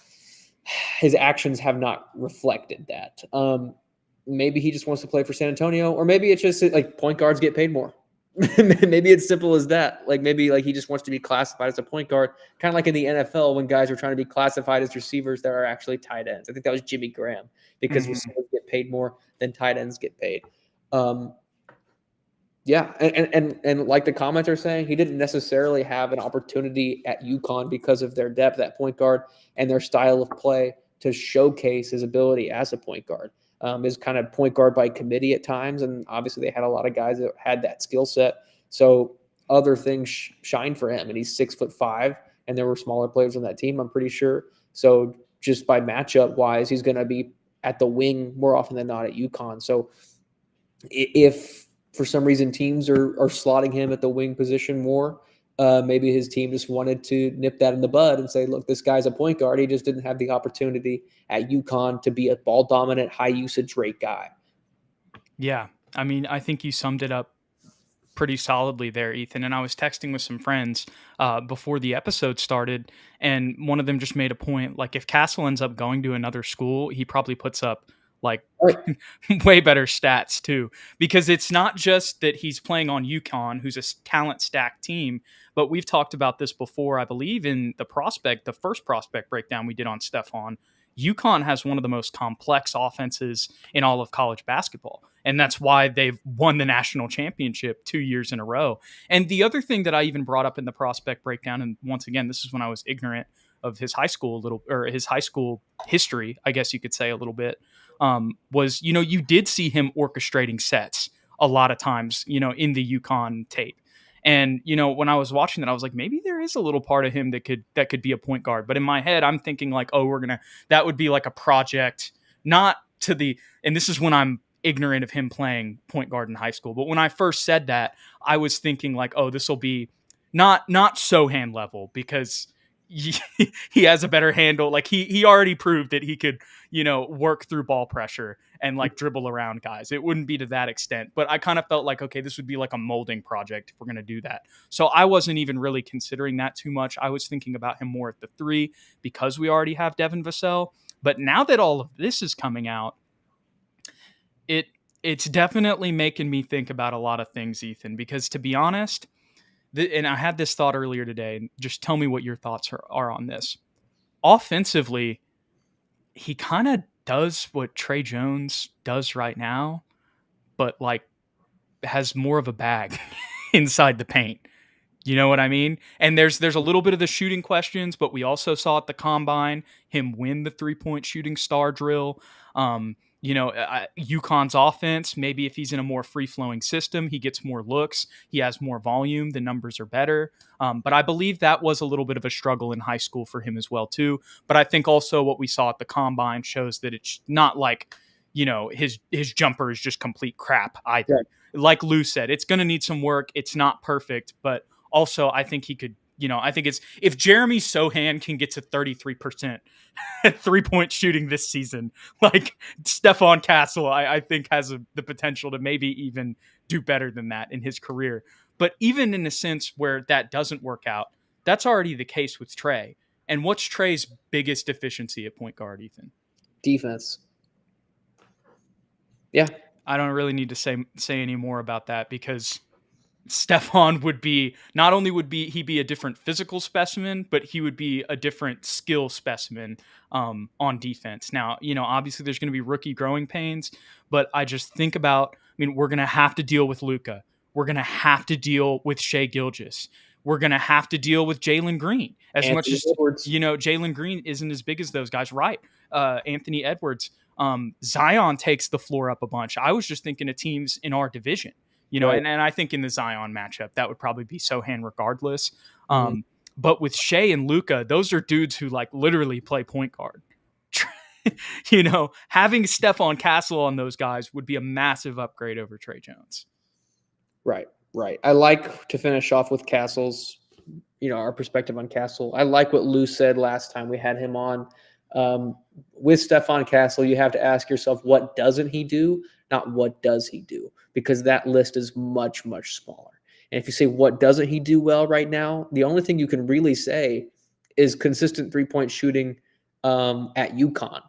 – his actions have not reflected that. Maybe he just wants to play for San Antonio, or maybe it's just like point guards get paid more. Maybe it's simple as that. Maybe he just wants to be classified as a point guard, kind of like in the NFL when guys are trying to be classified as receivers that are actually tight ends. I think that was Jimmy Graham, because receivers get paid more than tight ends get paid. Yeah, and like the comments are saying, he didn't necessarily have an opportunity at UConn because of their depth at point guard and their style of play to showcase his ability as a point guard. Is kind of point guard by committee at times, and obviously they had a lot of guys that had that skill set. So other things shine for him, and he's 6'5", and there were smaller players on that team, I'm pretty sure. So just by matchup wise, he's going to be at the wing more often than not at UConn. So if for some reason teams are slotting him at the wing position more, maybe his team just wanted to nip that in the bud and say, look, this guy's a point guard. He just didn't have the opportunity at UConn to be a ball dominant, high usage rate guy. Yeah. I mean, I think you summed it up pretty solidly there, Ethan. And I was texting with some friends before the episode started, and one of them just made a point, like, if Castle ends up going to another school, he probably puts up like Right. way better stats too, because it's not just that he's playing on UConn, who's a talent stacked team, but we've talked about this before. I believe in the first prospect breakdown we did on Stephon, UConn has one of the most complex offenses in all of college basketball. And that's why they've won the national championship 2 years in a row. And the other thing that I even brought up in the prospect breakdown, and once again, this is when I was ignorant of his high school his high school history, I guess you could say a little bit, was, you did see him orchestrating sets a lot of times, in the UConn tape. And, when I was watching that, I was like, maybe there is a little part of him that could be a point guard. But in my head, I'm thinking like, oh, that would be like a project, not to the, and this is when I'm ignorant of him playing point guard in high school. But when I first said that, I was thinking like, oh, this will be not Sohan level, because he has a better handle. Like he already proved that he could, work through ball pressure and like dribble around guys. It wouldn't be to that extent, but I kind of felt like, okay, this would be like a molding project if we're going to do that. So I wasn't even really considering that too much. I was thinking about him more at the 3 because we already have Devin Vassell. But now that all of this is coming out, it's definitely making me think about a lot of things, Ethan, because to be honest, and I had this thought earlier today, and just tell me what your thoughts are on this. Offensively, he kind of does what Tre Jones does right now, but like has more of a bag inside the paint. You know what I mean? And there's a little bit of the shooting questions, but we also saw at the combine him win the 3-point shooting star drill. UConn's offense, maybe if he's in a more free-flowing system, he gets more looks, he has more volume, the numbers are better. But I believe that was a little bit of a struggle in high school for him as well, too. But I think also what we saw at the combine shows that it's not like, his jumper is just complete crap either. Right. Like Lou said, it's going to need some work. It's not perfect, but also I think he could, I think it's, if Jeremy Sohan can get to 33% 3-point shooting this season, like Stephon Castle, I think has the potential to maybe even do better than that in his career. But even in a sense where that doesn't work out, that's already the case with Tre. And what's Tre's biggest deficiency at point guard, Ethan? Defense. Yeah. I don't really need to say any more about that, because Stephon would be, not only would he be a different physical specimen, but he would be a different skill specimen on defense. Now, obviously there's going to be rookie growing pains, but I just think about, we're going to have to deal with Luka. We're going to have to deal with Shai Gilgeous. We're going to have to deal with Jalen Green. Anthony much as, Edwards. Jalen Green isn't as big as those guys, right? Anthony Edwards. Zion takes the floor up a bunch. I was just thinking of teams in our division. Right. And I think in the Zion matchup, that would probably be Sohan regardless. But with Shai and Luka, those are dudes who like literally play point guard. Having Stephon Castle on those guys would be a massive upgrade over Tre Jones. Right. I like to finish off with Castle's, our perspective on Castle. I like what Lou said last time we had him on. With Stephon Castle, you have to ask yourself, what doesn't he do? Not what does he do, because that list is much, much smaller. And if you say, what doesn't he do well right now? The only thing you can really say is consistent 3-point shooting at UConn.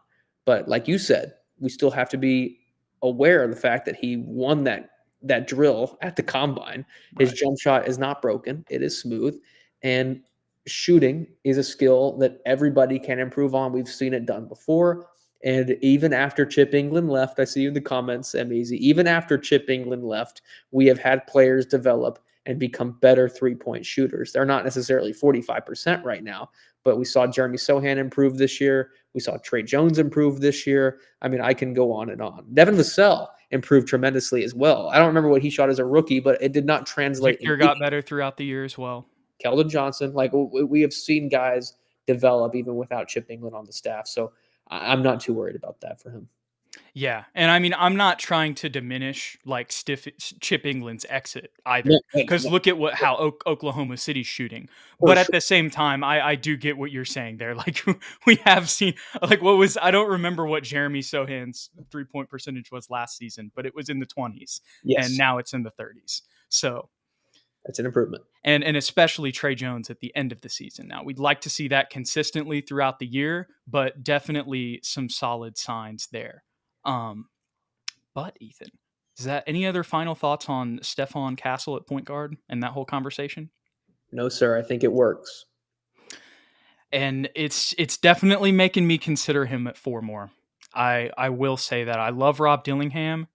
But like you said, we still have to be aware of the fact that he won that drill at the combine. His jump shot is not broken. It is smooth. And shooting is a skill that everybody can improve on. We've seen it done before. And even after Chip England left, I see you in the comments, Easy. Even after Chip England left, we have had players develop and become better three-point shooters. They're not necessarily 45% right now, but we saw Jeremy Sohan improve this year. We saw Trey Jones improve this year. I mean, I can go on and on. Devin Vassell improved tremendously as well. I don't remember what he shot as a rookie, but it did not translate. Victor got better throughout the year as well. Keldon Johnson, like we have seen guys develop even without Chip England on the staff. So I'm not too worried about that for him. Yeah, and I mean, I'm not trying to diminish like Chip England's exit either, because look at how Oklahoma City's shooting. But at the same time, I do get what you're saying there. Like we have seen, like I don't remember what Jeremy Sohan's 3-point percentage was last season, but it was in the 20s, and now it's in the 30s. So that's an improvement. And especially Trey Jones at the end of the season. Now, we'd like to see that consistently throughout the year, but definitely some solid signs there. But Ethan, is that any other final thoughts on Stephon Castle at point guard and that whole conversation? No, sir. I think it works. And it's definitely making me consider him at 4 more. I will say that I love Rob Dillingham,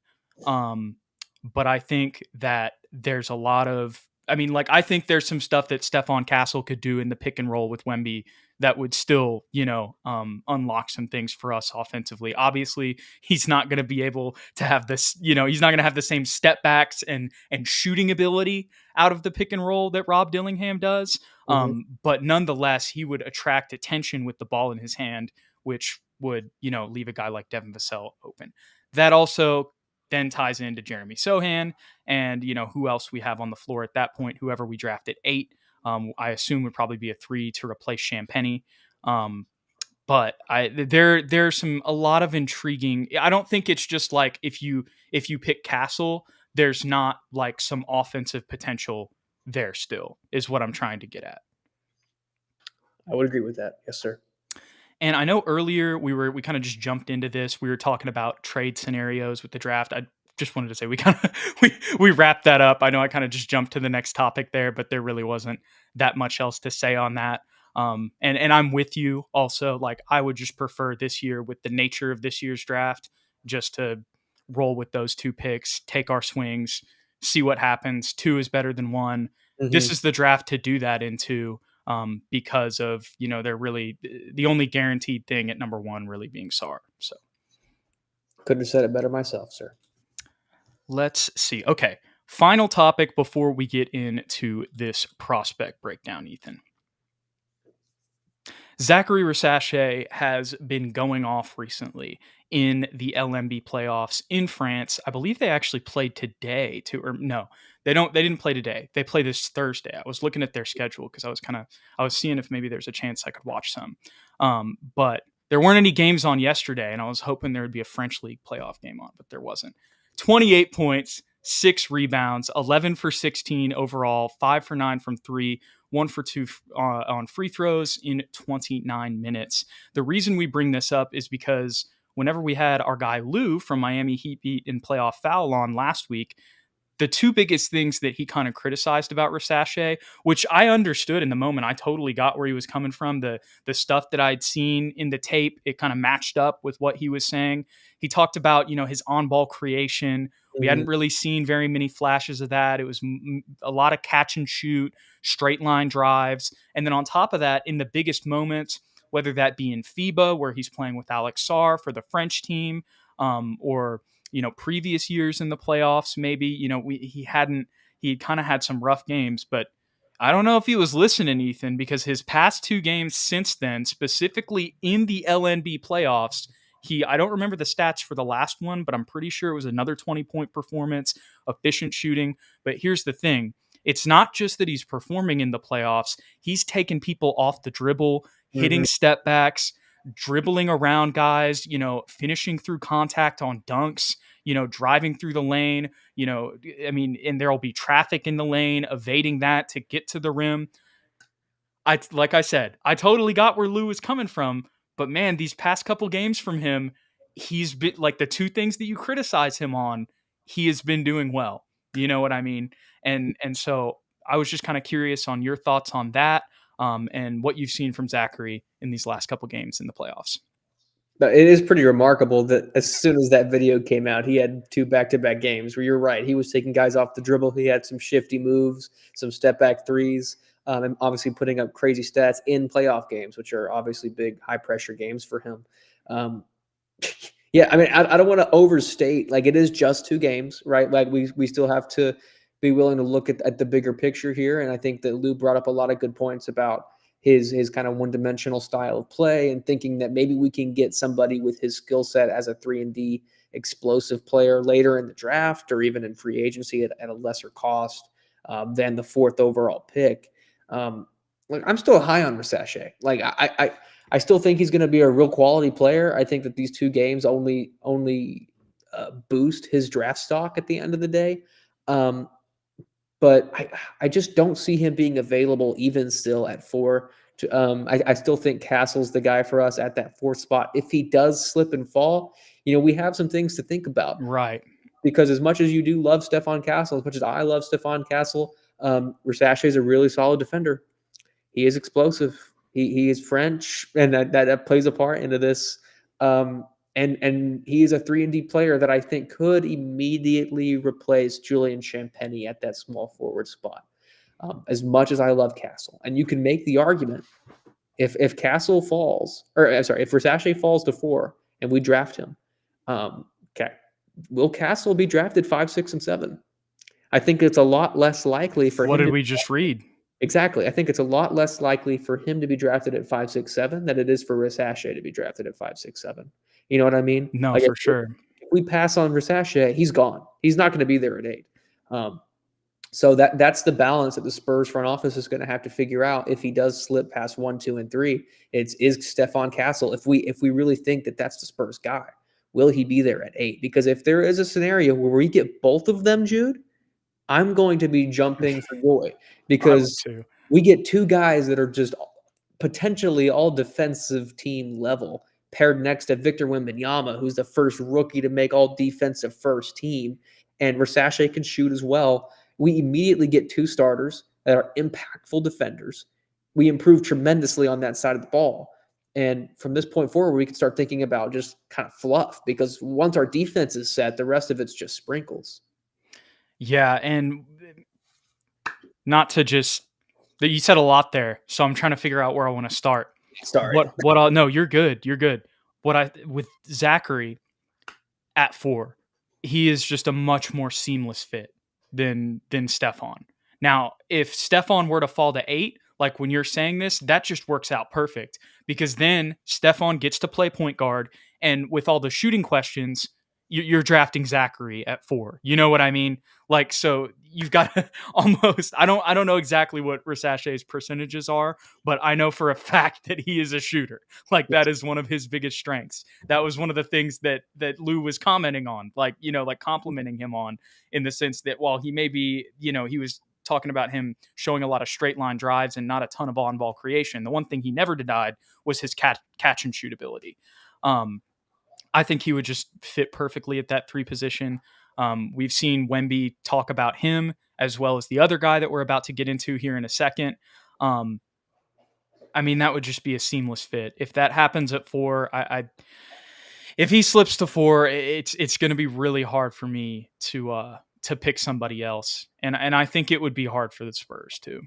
but I think that there's a lot of, I think there's some stuff that Stephon Castle could do in the pick and roll with Wemby that would still, unlock some things for us offensively. Obviously, he's not going to be able to have this, he's not going to have the same step backs and shooting ability out of the pick and roll that Rob Dillingham does. But nonetheless, he would attract attention with the ball in his hand, which would, leave a guy like Devin Vassell open. That also then ties into Jeremy Sohan and, who else we have on the floor at that point, whoever we draft at 8. I assume would probably be a 3 to replace Champagnie. But there's a lot of intriguing. I don't think it's just like if you pick Castle, there's not like some offensive potential there still, is what I'm trying to get at. I would agree with that. Yes, sir. And I know earlier we kind of just jumped into this. We were talking about trade scenarios with the draft. I just wanted to say we wrapped that up. I know I kind of just jumped to the next topic there, but there really wasn't that much else to say on that. And I'm with you also. Like I would just prefer this year with the nature of this year's draft, just to roll with those 2 picks, take our swings, see what happens. 2 is better than 1. This is the draft to do that into. Because of, they're really the only guaranteed thing at number 1 really being Sarr. So couldn't have said it better myself, sir. Let's see. Okay. Final topic before we get into this prospect breakdown, Ethan. Zaccharie Risacher has been going off recently in the LMB playoffs in France. I believe they actually played today they didn't play today. They play this Thursday. I was looking at their schedule because I was seeing if maybe there's a chance I could watch some. But there weren't any games on yesterday, and I was hoping there would be a French League playoff game on, but there wasn't. 28 points, 6 rebounds, 11 for 16 overall, 5 for 9 from 3, 1 for 2 on free throws in 29 minutes. The reason we bring this up is because whenever we had our guy Lou from Miami Heat Beat in Playoff Foul on last week, the 2 biggest things that he kind of criticized about Risacher, which I understood in the moment, I totally got where he was coming from. The stuff that I'd seen in the tape, it kind of matched up with what he was saying. He talked about, his on-ball creation. We hadn't really seen very many flashes of that. It was a lot of catch and shoot, straight line drives. And then on top of that, in the biggest moments, whether that be in FIBA, where he's playing with Alex Sarr for the French team, or previous years in the playoffs, maybe, he kind of had some rough games, but I don't know if he was listening, Ethan, because his past 2 games since then, specifically in the LNB playoffs, I don't remember the stats for the last one, but I'm pretty sure it was another 20-point performance, efficient shooting. But here's the thing. It's not just that he's performing in the playoffs. He's taking people off the dribble, hitting step backs, dribbling around guys, finishing through contact on dunks, driving through the lane, and there'll be traffic in the lane, evading that to get to the rim. Like I said, I totally got where Lou was coming from, but man, these past couple games from him, he's been like the 2 things that you criticize him on, he has been doing well. You know what I mean? And so I was just kind of curious on your thoughts on that. And what you've seen from Zaccharie in these last couple games in the playoffs. But it is pretty remarkable that as soon as that video came out, he had 2 back-to-back games where you're right. He was taking guys off the dribble. He had some shifty moves, some step-back threes, and obviously putting up crazy stats in playoff games, which are obviously big, high-pressure games for him. Yeah, I mean, I don't want to overstate. Like, it is just 2 games, right? Like, we still have to be willing to look at the bigger picture here, and I think that Lou brought up a lot of good points about his kind of one-dimensional style of play and thinking that maybe we can get somebody with his skill set as a 3-and-D explosive player later in the draft or even in free agency at a lesser cost than the 4th overall pick. Like, I'm still high on Risacher. Like, I still think he's going to be a real quality player. I think that these 2 games only boost his draft stock at the end of the day. But I just don't see him being available even still at 4. I still think Castle's the guy for us at that 4th spot. If he does slip and fall, we have some things to think about. Right. Because as much as you do love Stephon Castle, as much as I love Stephon Castle, Risacher is a really solid defender. He is explosive. He is French, and that plays a part into this. And he is a 3-and-D player that I think could immediately replace Julian Champagny at that small forward spot. As much as I love Castle, and you can make the argument if Castle falls, or I'm sorry, if Risacher falls to 4 and we draft him, okay, will Castle be drafted 5, 6, and 7? I think it's a lot less likely for him. What did we just read? Exactly. I think it's a lot less likely for him to be drafted at 5, 6, 7 than it is for Risacher to be drafted at 5, 6, 7. You know what I mean? No, like for sure. If we pass on Risacher, he's gone. He's not going to be there at 8. So that's the balance that the Spurs front office is going to have to figure out if he does slip past 1, 2, and 3. Is Stephon Castle. If we really think that that's the Spurs guy, will he be there at 8? Because if there is a scenario where we get both of them, Jude, I'm going to be jumping for joy because we get 2 guys that are just potentially all defensive team level paired next to Victor Wembanyama, who's the first rookie to make all defensive first team, and Risacher can shoot as well. We immediately get 2 starters that are impactful defenders. We improve tremendously on that side of the ball. And from this point forward, we can start thinking about just kind of fluff, because once our defense is set, the rest of it's just sprinkles. Yeah, and not to just that you said a lot there, so I'm trying to figure out where I want to start. Sorry. No, you're good. You're good. With Zaccharie at 4, he is just a much more seamless fit than Stephon. Now, if Stephon were to fall to 8, like when you're saying this, that just works out perfect, because then Stephon gets to play point guard, and with all the shooting questions, you're drafting Zaccharie at 4. You know what I mean? Like, so you've got almost, I don't know exactly what Risacher's percentages are, but I know for a fact that he is a shooter. Like, that is one of his biggest strengths. That was one of the things that Lou was commenting on, like complimenting him on, in the sense that while he may be, he was talking about him showing a lot of straight line drives and not a ton of on-ball creation. The one thing he never denied was his catch and shoot ability. I think he would just fit perfectly at that 3 position. We've seen Wemby talk about him, as well as the other guy that we're about to get into here in a second. I mean, that would just be a seamless fit. If that happens at 4, if he slips to 4, it's going to be really hard for me to pick somebody else. And I think it would be hard for the Spurs too.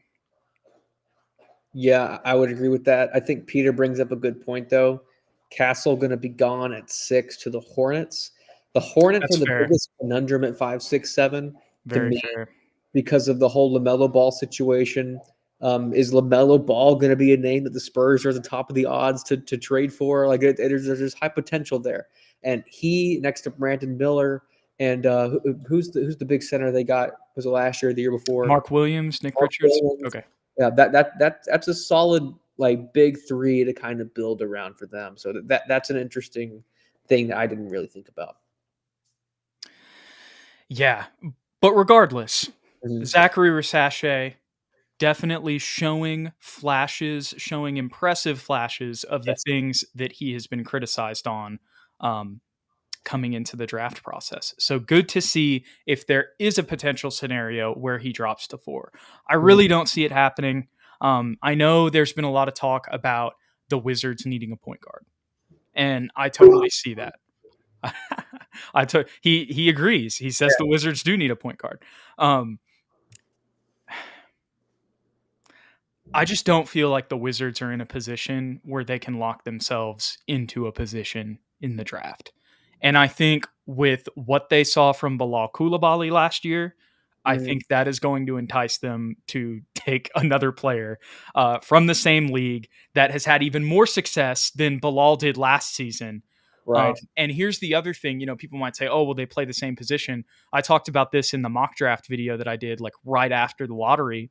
Yeah, I would agree with that. I think Peter brings up a good point, though. Castle going to be gone at 6 to the Hornets. The Hornets are the biggest conundrum at 5, 6, 7 to me, because of the whole LaMelo Ball situation. Is LaMelo Ball going to be a name that the Spurs are at the top of the odds to trade for? Like, there's high potential there. And he, next to Brandon Miller, and who's the big center they got? Was it last year or the year before? Mark Williams, Nick Richards. Williams. Okay. Yeah, that's a solid, like, big 3 to kind of build around for them. So that's an interesting thing that I didn't really think about. Yeah, but regardless, Zaccharie Risacher definitely showing impressive flashes of the things that he has been criticized on coming into the draft process. So good to see if there is a potential scenario where he drops to 4. I really don't see it happening. I know there's been a lot of talk about the Wizards needing a point guard. And I totally see that. He agrees. He says the Wizards do need a point guard. I just don't feel like the Wizards are in a position where they can lock themselves into a position in the draft. And I think with what they saw from Bilal Coulibaly last year, I think that is going to entice them to take another player from the same league that has had even more success than Bilal did last season. Right. And here's the other thing, people might say, oh, well, they play the same position. I talked about this in the mock draft video that I did like right after the lottery.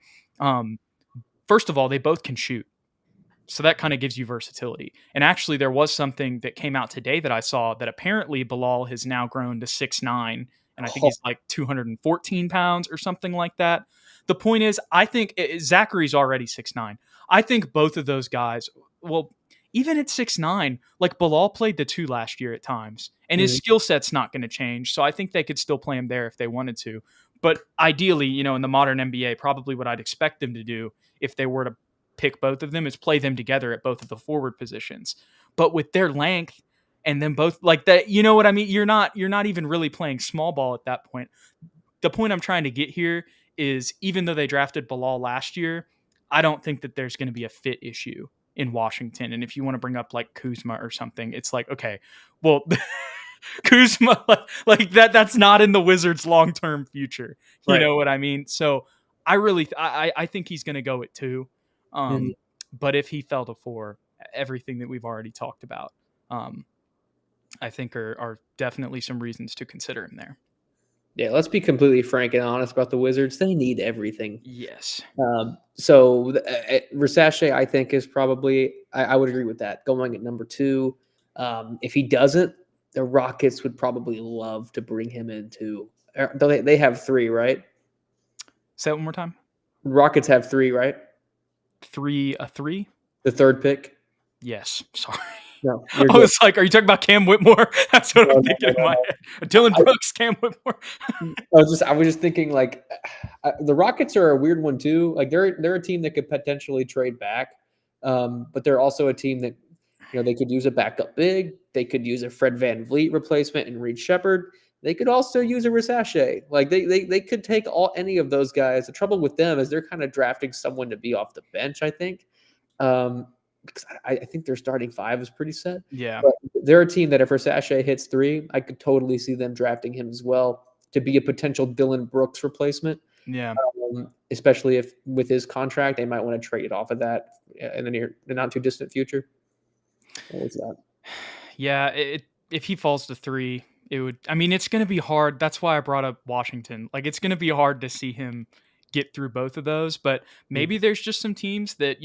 First of all, they both can shoot. So that kind of gives you versatility. And actually, there was something that came out today that I saw that apparently Bilal has now grown to 6'9", and I think he's like 214 pounds or something like that. The point is, I think Zachary's already 6'9". I think both of those guys, well, even at 6'9", like Bilal played the 2 last year at times, and his skill set's not going to change. So I think they could still play him there if they wanted to. But ideally, in the modern NBA, probably what I'd expect them to do if they were to pick both of them is play them together at both of the forward positions. But with their length and then both like that, you know what I mean? You're not even really playing small ball at that point. The point I'm trying to get here is even though they drafted Bilal last year, I don't think that there's going to be a fit issue in Washington. And if you want to bring up like Kuzma or something, it's like, okay, well, Kuzma, like that's not in the Wizards' long-term future. You know what I mean? So I think he's going to go at 2. But if he fell to 4, everything that we've already talked about, I think are definitely some reasons to consider him there. Yeah, let's be completely frank and honest about the Wizards. They need everything. Yes. So Risacher, I think, is probably, I would agree with that, going at number 2. If he doesn't, the Rockets would probably love to bring him into. They have 3, right? Say it one more time. Rockets have 3, right? 3? The 3rd pick. Yes. Sorry. No, I was like, are you talking about Cam Whitmore? That's what I'm thinking in my head. Dylan Brooks, Cam Whitmore. I was just thinking like the Rockets are a weird one too. Like they're a team that could potentially trade back, but they're also a team that they could use a backup big. They could use a Fred VanVleet replacement and Reed Shepherd. They could also use a Risacher. Like they could take any of those guys. The trouble with them is they're kind of drafting someone to be off the bench, I think. Because I think their starting 5 is pretty set. Yeah. But they're a team that if Risacher hits 3, I could totally see them drafting him as well to be a potential Dylan Brooks replacement. Yeah. Especially if with his contract, they might want to trade off of that in the not too distant future. What was that? Yeah. If he falls to 3, it would, it's going to be hard. That's why I brought up Washington. Like it's going to be hard to see him get through both of those, but maybe there's just some teams that,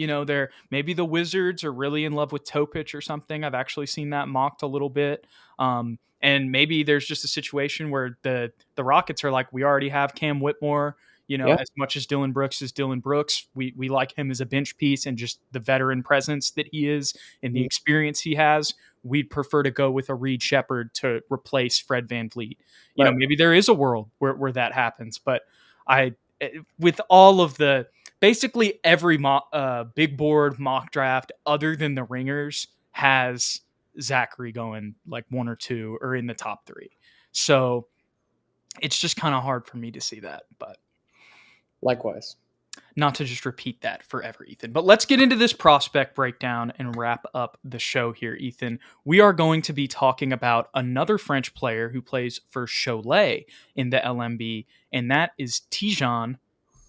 maybe the Wizards are really in love with Topic or something. I've actually seen that mocked a little bit. And maybe there's just a situation where the Rockets are like, we already have Cam Whitmore, as much as Dylan Brooks is Dylan Brooks, we like him as a bench piece and just the veteran presence that he is and the experience he has. We'd prefer to go with a Reed Shepherd to replace Fred VanVleet. Maybe there is a world where that happens, but with all of the basically every big board mock draft other than the ringers has Zaccharie going like 1 or 2 or in the top 3. So it's just kind of hard for me to see that, but likewise. Not to just repeat that forever, Ethan. But let's get into this prospect breakdown and wrap up the show here, Ethan. We are going to be talking about another French player who plays for Cholet in the LMB, and that is Tidjane.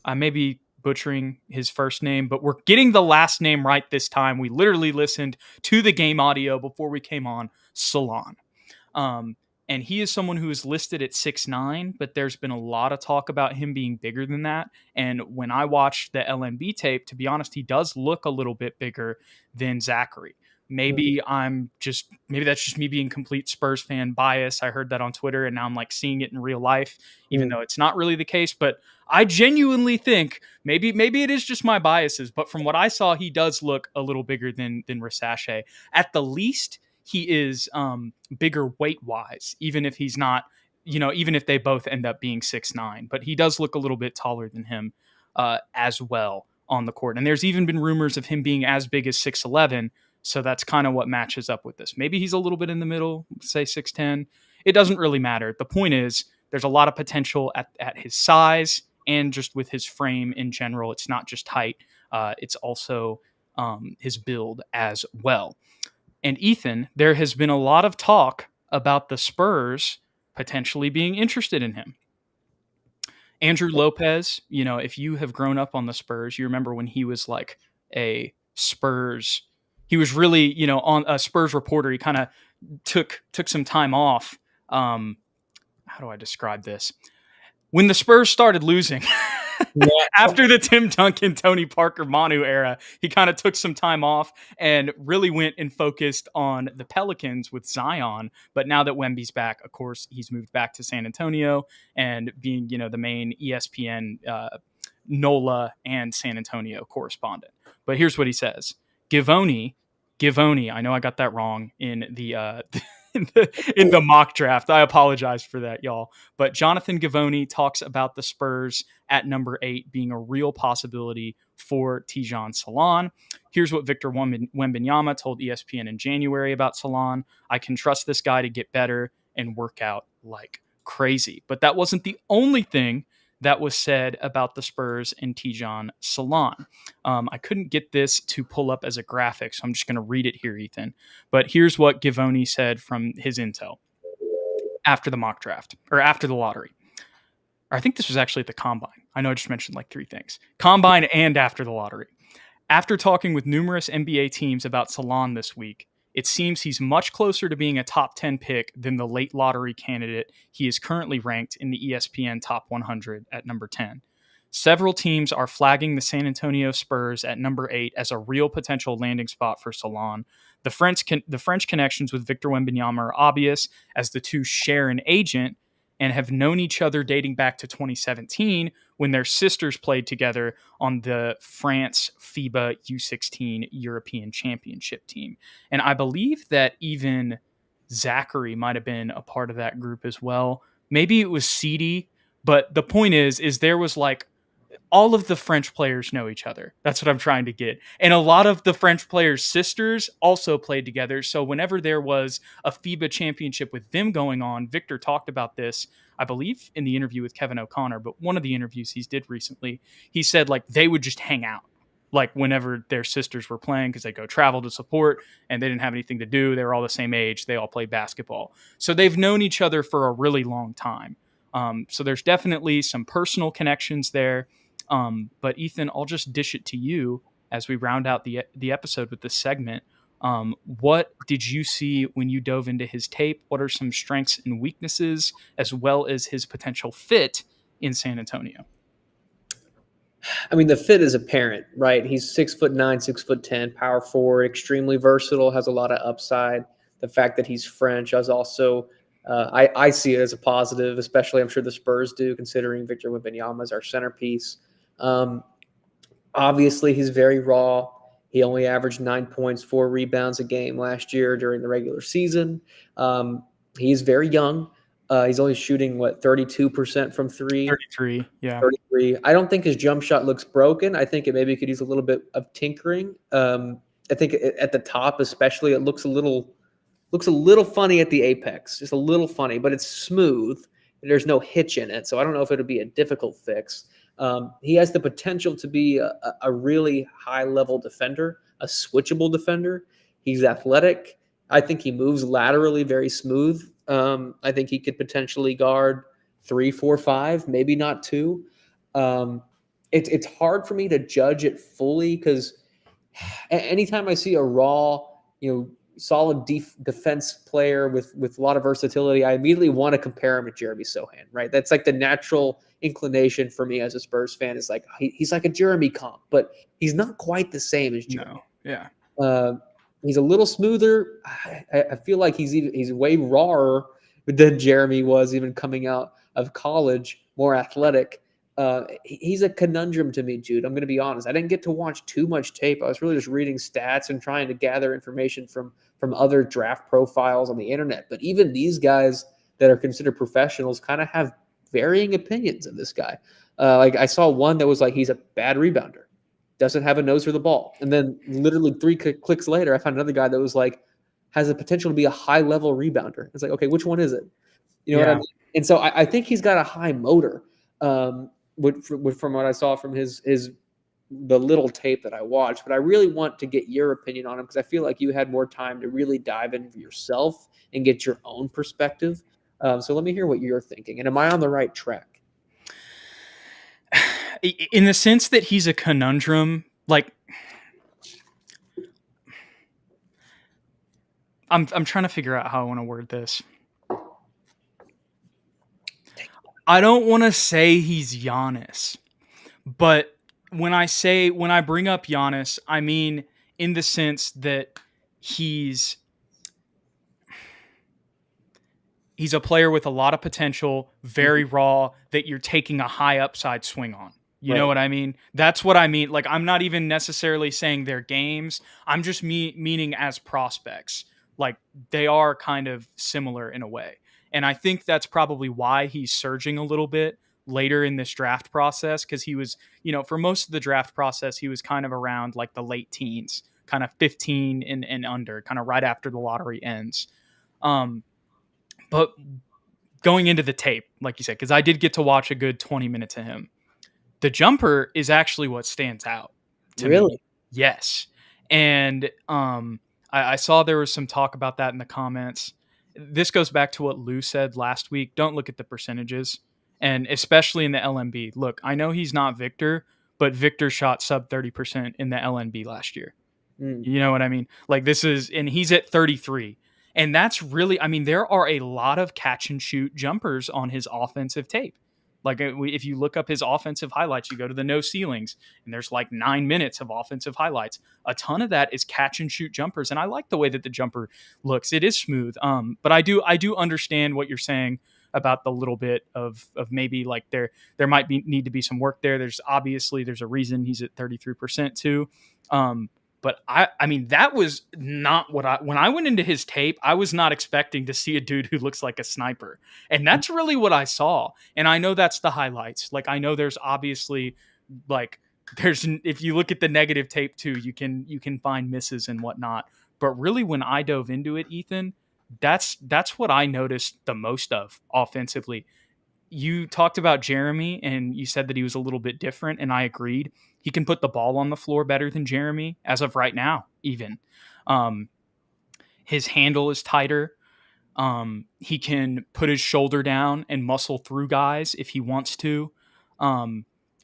I may be butchering his first name, but we're getting the last name right this time. We literally listened to the game audio before we came on, Salaun. And he is someone who is listed at 6'9", but there's been a lot of talk about him being bigger than that. And when I watched the LMB tape, to be honest, he does look a little bit bigger than Zaccharie. Maybe that's just me being complete Spurs fan bias. I heard that on Twitter and now I'm like seeing it in real life, even though it's not really the case. But I genuinely think maybe it is just my biases. But from what I saw, he does look a little bigger than Risacher. At the least, he is bigger weight wise, even if he's not, even if they both end up being 6'9", but he does look a little bit taller than him as well on the court. And there's even been rumors of him being as big as 6'11". So that's kind of what matches up with this. Maybe he's a little bit in the middle, say 6'10". It doesn't really matter. The point is there's a lot of potential at his size and just with his frame in general. It's not just height. It's also his build as well. And Ethan, there has been a lot of talk about the Spurs potentially being interested in him. Andrew Lopez, if you have grown up on the Spurs, you remember when he was like a Spurs, he was really, on a Spurs reporter. He kind of took some time off. How do I describe this? When the Spurs started losing after the Tim Duncan, Tony Parker, Manu era, he kind of took some time off and really went and focused on the Pelicans with Zion. But now that Wemby's back, of course, he's moved back to San Antonio and being, the main ESPN NOLA and San Antonio correspondent. But here's what he says. Givony, I know I got that wrong in the in the mock draft. I apologize for that, y'all. But Jonathan Givony talks about the Spurs at number 8 being a real possibility for Tidjane Salaun. Here's what Victor Wembanyama told ESPN in January about Salaun. I can trust this guy to get better and work out like crazy. But that wasn't the only thing that was said about the Spurs and Tidjane Salaun. I couldn't get this to pull up as a graphic, so I'm just going to read it here, Ethan. But here's what Givony said from his intel after the mock draft, or after the lottery. Or I think this was actually at the Combine. I know I just mentioned like 3 things. Combine and after the lottery. After talking with numerous NBA teams about Salaun this week, it seems he's much closer to being a top 10 pick than the late lottery candidate he is currently ranked in the ESPN Top 100 at number 10. Several teams are flagging the San Antonio Spurs at number 8 as a real potential landing spot for Salaun. The French connections with Victor Wembanyama are obvious, as the two share an agent and have known each other dating back to 2017 when their sisters played together on the France FIBA U16 European Championship team. And I believe that even Zaccharie might have been a part of that group as well. Maybe it was Seedy, but the point is there was like all of the French players know each other. That's what I'm trying to get. And a lot of the French players' sisters also played together. So whenever there was a FIBA championship with them going on, Victor talked about this, I believe, in the interview with Kevin O'Connor, but one of the interviews he did recently, he said like they would just hang out like whenever their sisters were playing because they go travel to support and they didn't have anything to do. They were all the same age. They all played basketball. So they've known each other for a really long time. So there's definitely some personal connections there. But Ethan, I'll just dish it to you as we round out the episode with this segment. What did you see when you dove into his tape? What are some strengths and weaknesses, as well as his potential fit in San Antonio? I mean, the fit is apparent, right? He's 6'9", 6'10", power forward, extremely versatile, has a lot of upside. The fact that he's French is also, I see it as a positive, especially I'm sure the Spurs do, considering Victor Wembanyama is our centerpiece. Obviously, he's very raw. He only averaged 9 points, 4 rebounds a game last year during the regular season. He's very young. He's only shooting, 32% from 3? 33, yeah. 33. I don't think his jump shot looks broken. I think it maybe could use a little bit of tinkering. I think at the top especially, it looks a little funny at the apex. Just a little funny, but it's smooth. And there's no hitch in it, so I don't know if it'll be a difficult fix. He has the potential to be a really high-level defender, a switchable defender. He's athletic. I think he moves laterally very smooth. I think he could potentially guard 3, 4, 5, maybe not 2. It's hard for me to judge it fully because anytime I see a raw, solid defense player with a lot of versatility, I immediately want to compare him to Jeremy Sohan, right? That's like the natural inclination for me as a Spurs fan is like, he's like a Jeremy comp, but he's not quite the same as Jeremy. No, yeah. He's a little smoother. I feel like he's way rawer than Jeremy was even coming out of college, more athletic. He's a conundrum to me, Jude. I'm going to be honest. I didn't get to watch too much tape. I was really just reading stats and trying to gather information from other draft profiles on the internet. But even these guys that are considered professionals kind of have varying opinions of this guy. Like I saw one that was like he's a bad rebounder. doesn't have a nose for the ball. And then literally 3 clicks later, I found another guy that was like, has the potential to be a high level rebounder. It's like, okay, which one is it? You know what I Yeah. mean? And so I think he's got a high motor. From what I saw from the little tape that I watched, but I really want to get your opinion on him because I feel like you had more time to really dive into yourself and get your own perspective. So let me hear what you're thinking. And am I on the right track? In the sense that he's a conundrum, like I'm trying to figure out how I want to word this. I don't want to say he's Giannis, but when I bring up Giannis, I mean in the sense that he's a player with a lot of potential, very raw, that you're taking a high upside swing on. You know what I mean? That's what I mean. Like, I'm not even necessarily saying they're games. I'm just meaning as prospects. Like, they are kind of similar in a way. And I think that's probably why he's surging a little bit later in this draft process, because he was, for most of the draft process, he was kind of around like the late teens, kind of 15 and under, kind of right after the lottery ends. But going into the tape, like you said, because I did get to watch a good 20 minutes of him, the jumper is actually what stands out to me. Yes. And I saw there was some talk about that in the comments. This goes back to what Lou said last week. Don't look at the percentages. And especially in the LNB. Look, I know he's not Victor, but Victor shot sub 30% in the LNB last year. You know what I mean? Like, and he's at 33. And that's really, I mean, there are a lot of catch and shoot jumpers on his offensive tape. Like, if you look up his offensive highlights, you go to the no ceilings, and there's like 9 minutes of offensive highlights. A ton of that is catch and shoot jumpers, and I like the way that the jumper looks. It is smooth, but I do understand what you're saying about the little bit of maybe like there might need to be some work there. There's a reason he's at 33% too. But I mean, that was not when I went into his tape, I was not expecting to see a dude who looks like a sniper. And that's really what I saw. And I know that's the highlights. Like, I know there's obviously if you look at the negative tape too, you can find misses and whatnot. But really, when I dove into it, Ethan, that's what I noticed the most of offensively. You talked about Jeremy and you said that he was a little bit different, and I agreed. He can put the ball on the floor better than Jeremy as of right now, even. His handle is tighter. He can put his shoulder down and muscle through guys if he wants to.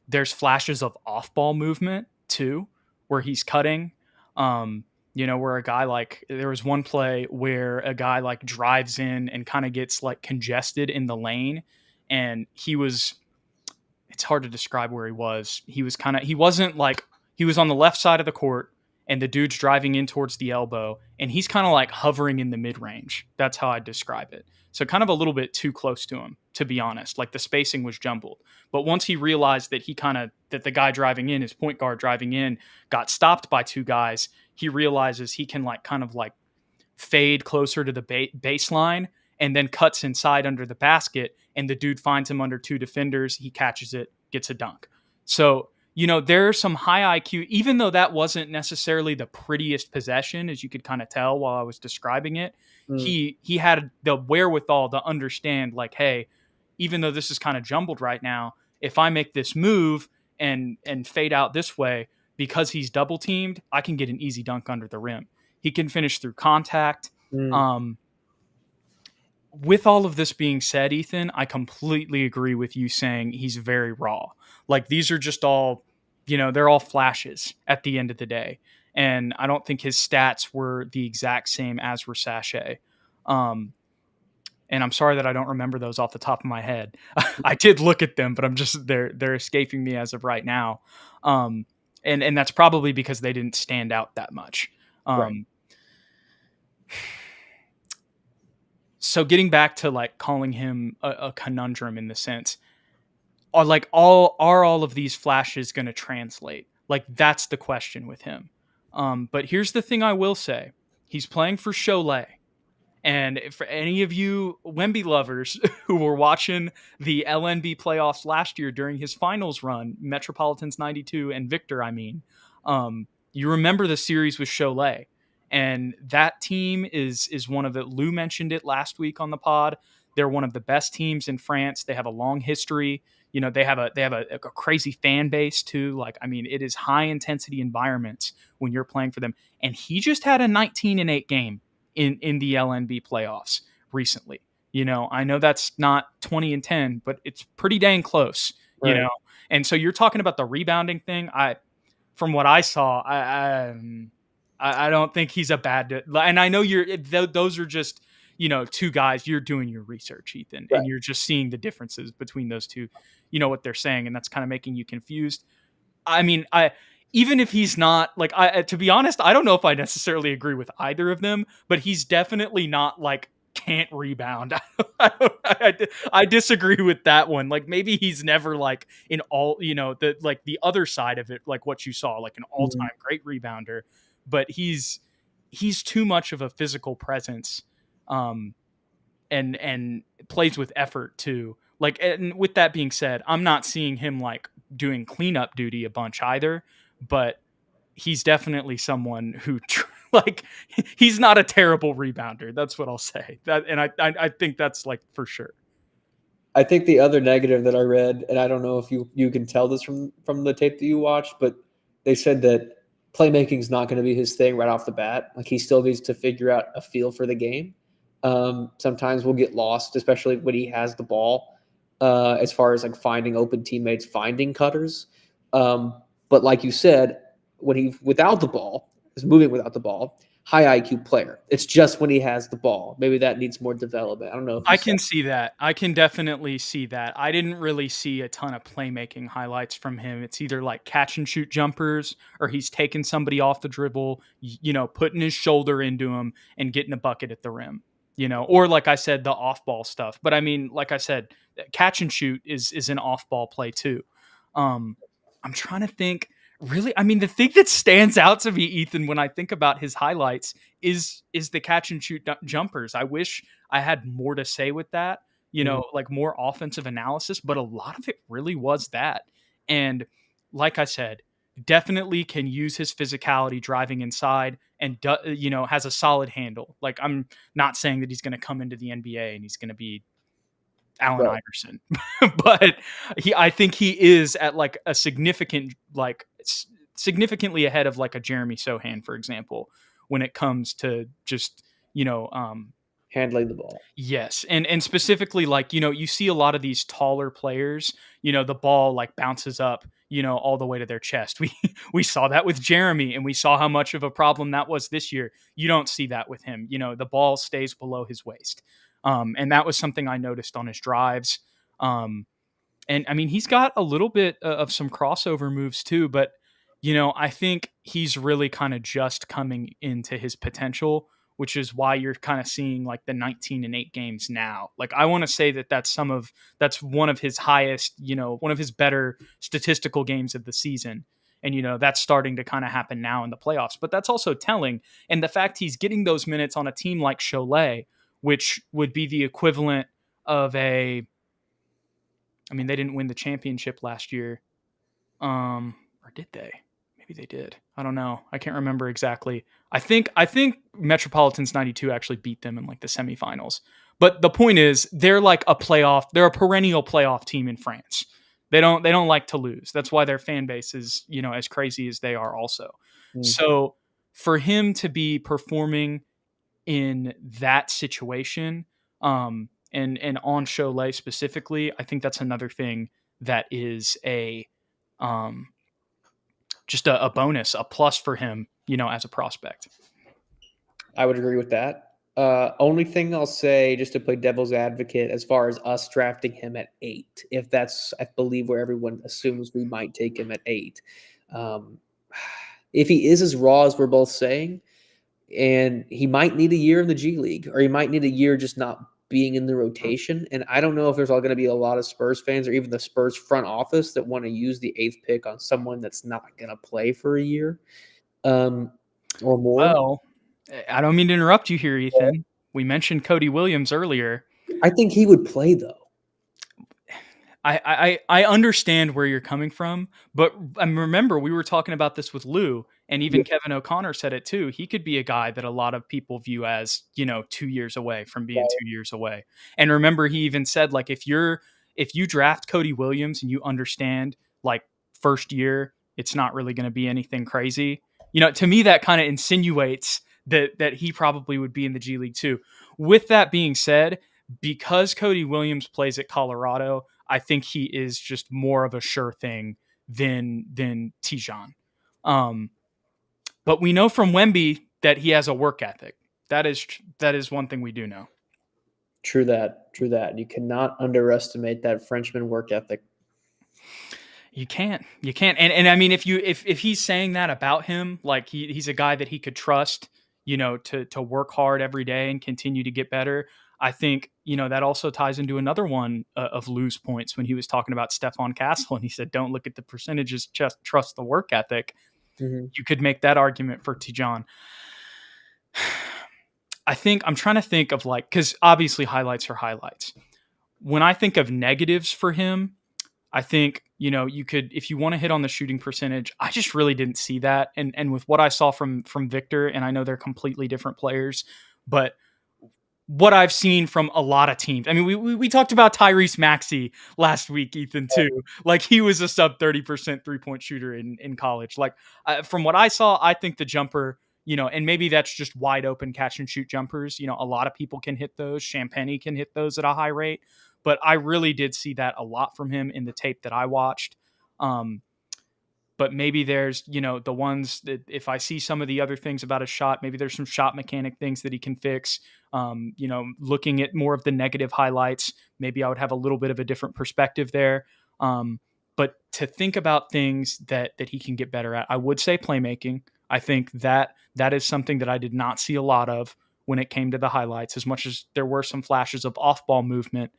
There's flashes of off-ball movement too, where he's cutting. Where a guy there was one play where a guy like drives in and kind of gets like congested in the lane. And it's hard to describe where he was. He was he was on the left side of the court and the dude's driving in towards the elbow and he's kind of like hovering in the mid range. That's how I describe it. So kind of a little bit too close to him, to be honest. Like, the spacing was jumbled. But once he realized that that the guy driving in, his point guard driving in, got stopped by two guys, he realizes he can fade closer to the baseline and then cuts inside under the basket, and the dude finds him under two defenders. He catches it, gets a dunk. So, there's some high IQ, even though that wasn't necessarily the prettiest possession, as you could kind of tell while I was describing it. He had the wherewithal to understand, like, hey, even though this is kind of jumbled right now, if I make this move and fade out this way, because he's double teamed, I can get an easy dunk under the rim. He can finish through contact. With all of this being said, Ethan, I completely agree with you saying he's very raw. Like, these are just all, they're all flashes at the end of the day. And I don't think his stats were the exact same as Risacher. And I'm sorry that I don't remember those off the top of my head. I did look at them, but they're escaping me as of right now. And that's probably because they didn't stand out that much. Right. So getting back to like calling him a conundrum in the sense, are all of these flashes going to translate? Like, that's the question with him. But here's the thing I will say. He's playing for Cholet. And for any of you Wemby lovers who were watching the LNB playoffs last year during his finals run, Metropolitans 92 and Victor, you remember the series with Cholet. And that team is one of the, Lou mentioned it last week on the pod. They're one of the best teams in France. They have a long history. They have a crazy fan base too. Like, I mean, it is high intensity environments when you're playing for them. And he just had a 19-8 game in the LNB playoffs recently. I know that's not 20-10, but it's pretty dang close. Right. And so you're talking about the rebounding thing. From what I saw, I don't think he's a bad. And I know those are just two guys. You're doing your research, Ethan, Right. and you're just seeing the differences between those two. You know what they're saying, and that's kind of making you confused. I mean, even if he's not like, to be honest, I don't know if I necessarily agree with either of them, but he's definitely not like can't rebound. I disagree with that one. Like maybe he's never like in all, the other side of it, like what you saw, like an all-time great rebounder, but he's too much of a physical presence, and plays with effort too. Like, and with that being said, I'm not seeing him like doing cleanup duty a bunch either, but he's definitely someone who like he's not a terrible rebounder. That's what I'll say. And I think that's like for sure. I think the other negative that I read, and I don't know if you can tell this from the tape that you watched, but they said that playmaking is not going to be his thing right off the bat. Like he still needs to figure out a feel for the game. Sometimes we'll get lost, especially when he has the ball, as far as like finding open teammates, finding cutters. But like you said, when he without the ball is moving without the ball, high IQ player. It's just when he has the ball. Maybe that needs more development. I don't know if I can see that. I can definitely see that. I didn't really see a ton of playmaking highlights from him. It's either like catch and shoot jumpers or he's taking somebody off the dribble, putting his shoulder into him and getting a bucket at the rim, or like I said, the off ball stuff. But I mean, like I said, catch and shoot is an off ball play too. I'm trying to think. Really, I mean, the thing that stands out to me, Ethan, when I think about his highlights is the catch and shoot jumpers. I wish I had more to say with that, like more offensive analysis, but a lot of it really was that. And like I said, definitely can use his physicality driving inside and, has a solid handle. Like, I'm not saying that he's going to come into the NBA and he's going to be Allen Right. Iverson, but I think he is at like a significantly ahead of like a Jeremy Sohan, for example, when it comes to just, handling the ball. yes. And specifically, like, you see a lot of these taller players, the ball like bounces up, all the way to their chest. We saw that with Jeremy and we saw how much of a problem that was this year. You don't see that with him. The ball stays below his waist. And that was something I noticed on his drives. And I mean, he's got a little bit of some crossover moves too, but I think he's really kind of just coming into his potential, which is why you're kind of seeing like the 19-8 games now. Like, I want to say that that's one of his highest, one of his better statistical games of the season. And, that's starting to kind of happen now in the playoffs, but that's also telling. And the fact he's getting those minutes on a team like Cholet, which would be the equivalent of they didn't win the championship last year. Or did they? Maybe they did. I don't know. I can't remember exactly. I think Metropolitans 92 actually beat them in like the semifinals. But the point is, they're like they're a perennial playoff team in France. They don't like to lose. That's why their fan base is, as crazy as they are also. So for him to be performing in that situation, and on Cholet specifically, I think that's another thing that is just a bonus, a plus for him, as a prospect. I would agree with that. Only thing I'll say, just to play devil's advocate, as far as us drafting him at 8, if that's, I believe, where everyone assumes we might take him at 8. If he is as raw as we're both saying, and he might need a year in the G League, or he might need a year just not being in the rotation. And I don't know if there's all going to be a lot of Spurs fans or even the Spurs front office that want to use the 8th pick on someone that's not going to play for a year or more. Well, I don't mean to interrupt you here, Ethan, We mentioned Cody Williams earlier. I think he would play though. I understand where you're coming from, but remember we were talking about this with Lou, and even Kevin O'Connor said it too. He could be a guy that a lot of people view as 2 years away from being 2 years away. And remember, he even said like if you draft Cody Williams and you understand like first year, it's not really going to be anything crazy. To me that kind of insinuates that he probably would be in the G League too. With that being said, because Cody Williams plays at Colorado, I think he is just more of a sure thing than Tidjane. But we know from Wemby that he has a work ethic. That is one thing we do know. True that. You cannot underestimate that Frenchman work ethic. You can't. And I mean, if he's saying that about him, like he's a guy that he could trust, to work hard every day and continue to get better. I think, that also ties into another one of Lou's points when he was talking about Stephon Castle. And he said, don't look at the percentages, just trust the work ethic. Mm-hmm. You could make that argument for Tidjane. I think I'm trying to think of because obviously highlights are highlights. When I think of negatives for him, I think, you could, if you want to hit on the shooting percentage, I just really didn't see that. And with what I saw from Victor, and I know they're completely different players, but what I've seen from a lot of teams. I mean, we talked about Tyrese Maxey last week, Ethan, too. Like he was a sub 30% 3-point shooter in college. Like from what I saw, I think the jumper, and maybe that's just wide open catch and shoot jumpers. A lot of people can hit those. Champagny can hit those at a high rate. But I really did see that a lot from him in the tape that I watched. But maybe there's, the ones that if I see some of the other things about his shot, maybe there's some shot mechanic things that he can fix. Looking at more of the negative highlights, maybe I would have a little bit of a different perspective there. But to think about things that he can get better at, I would say playmaking. I think that is something that I did not see a lot of when it came to the highlights, as much as there were some flashes of off-ball movement,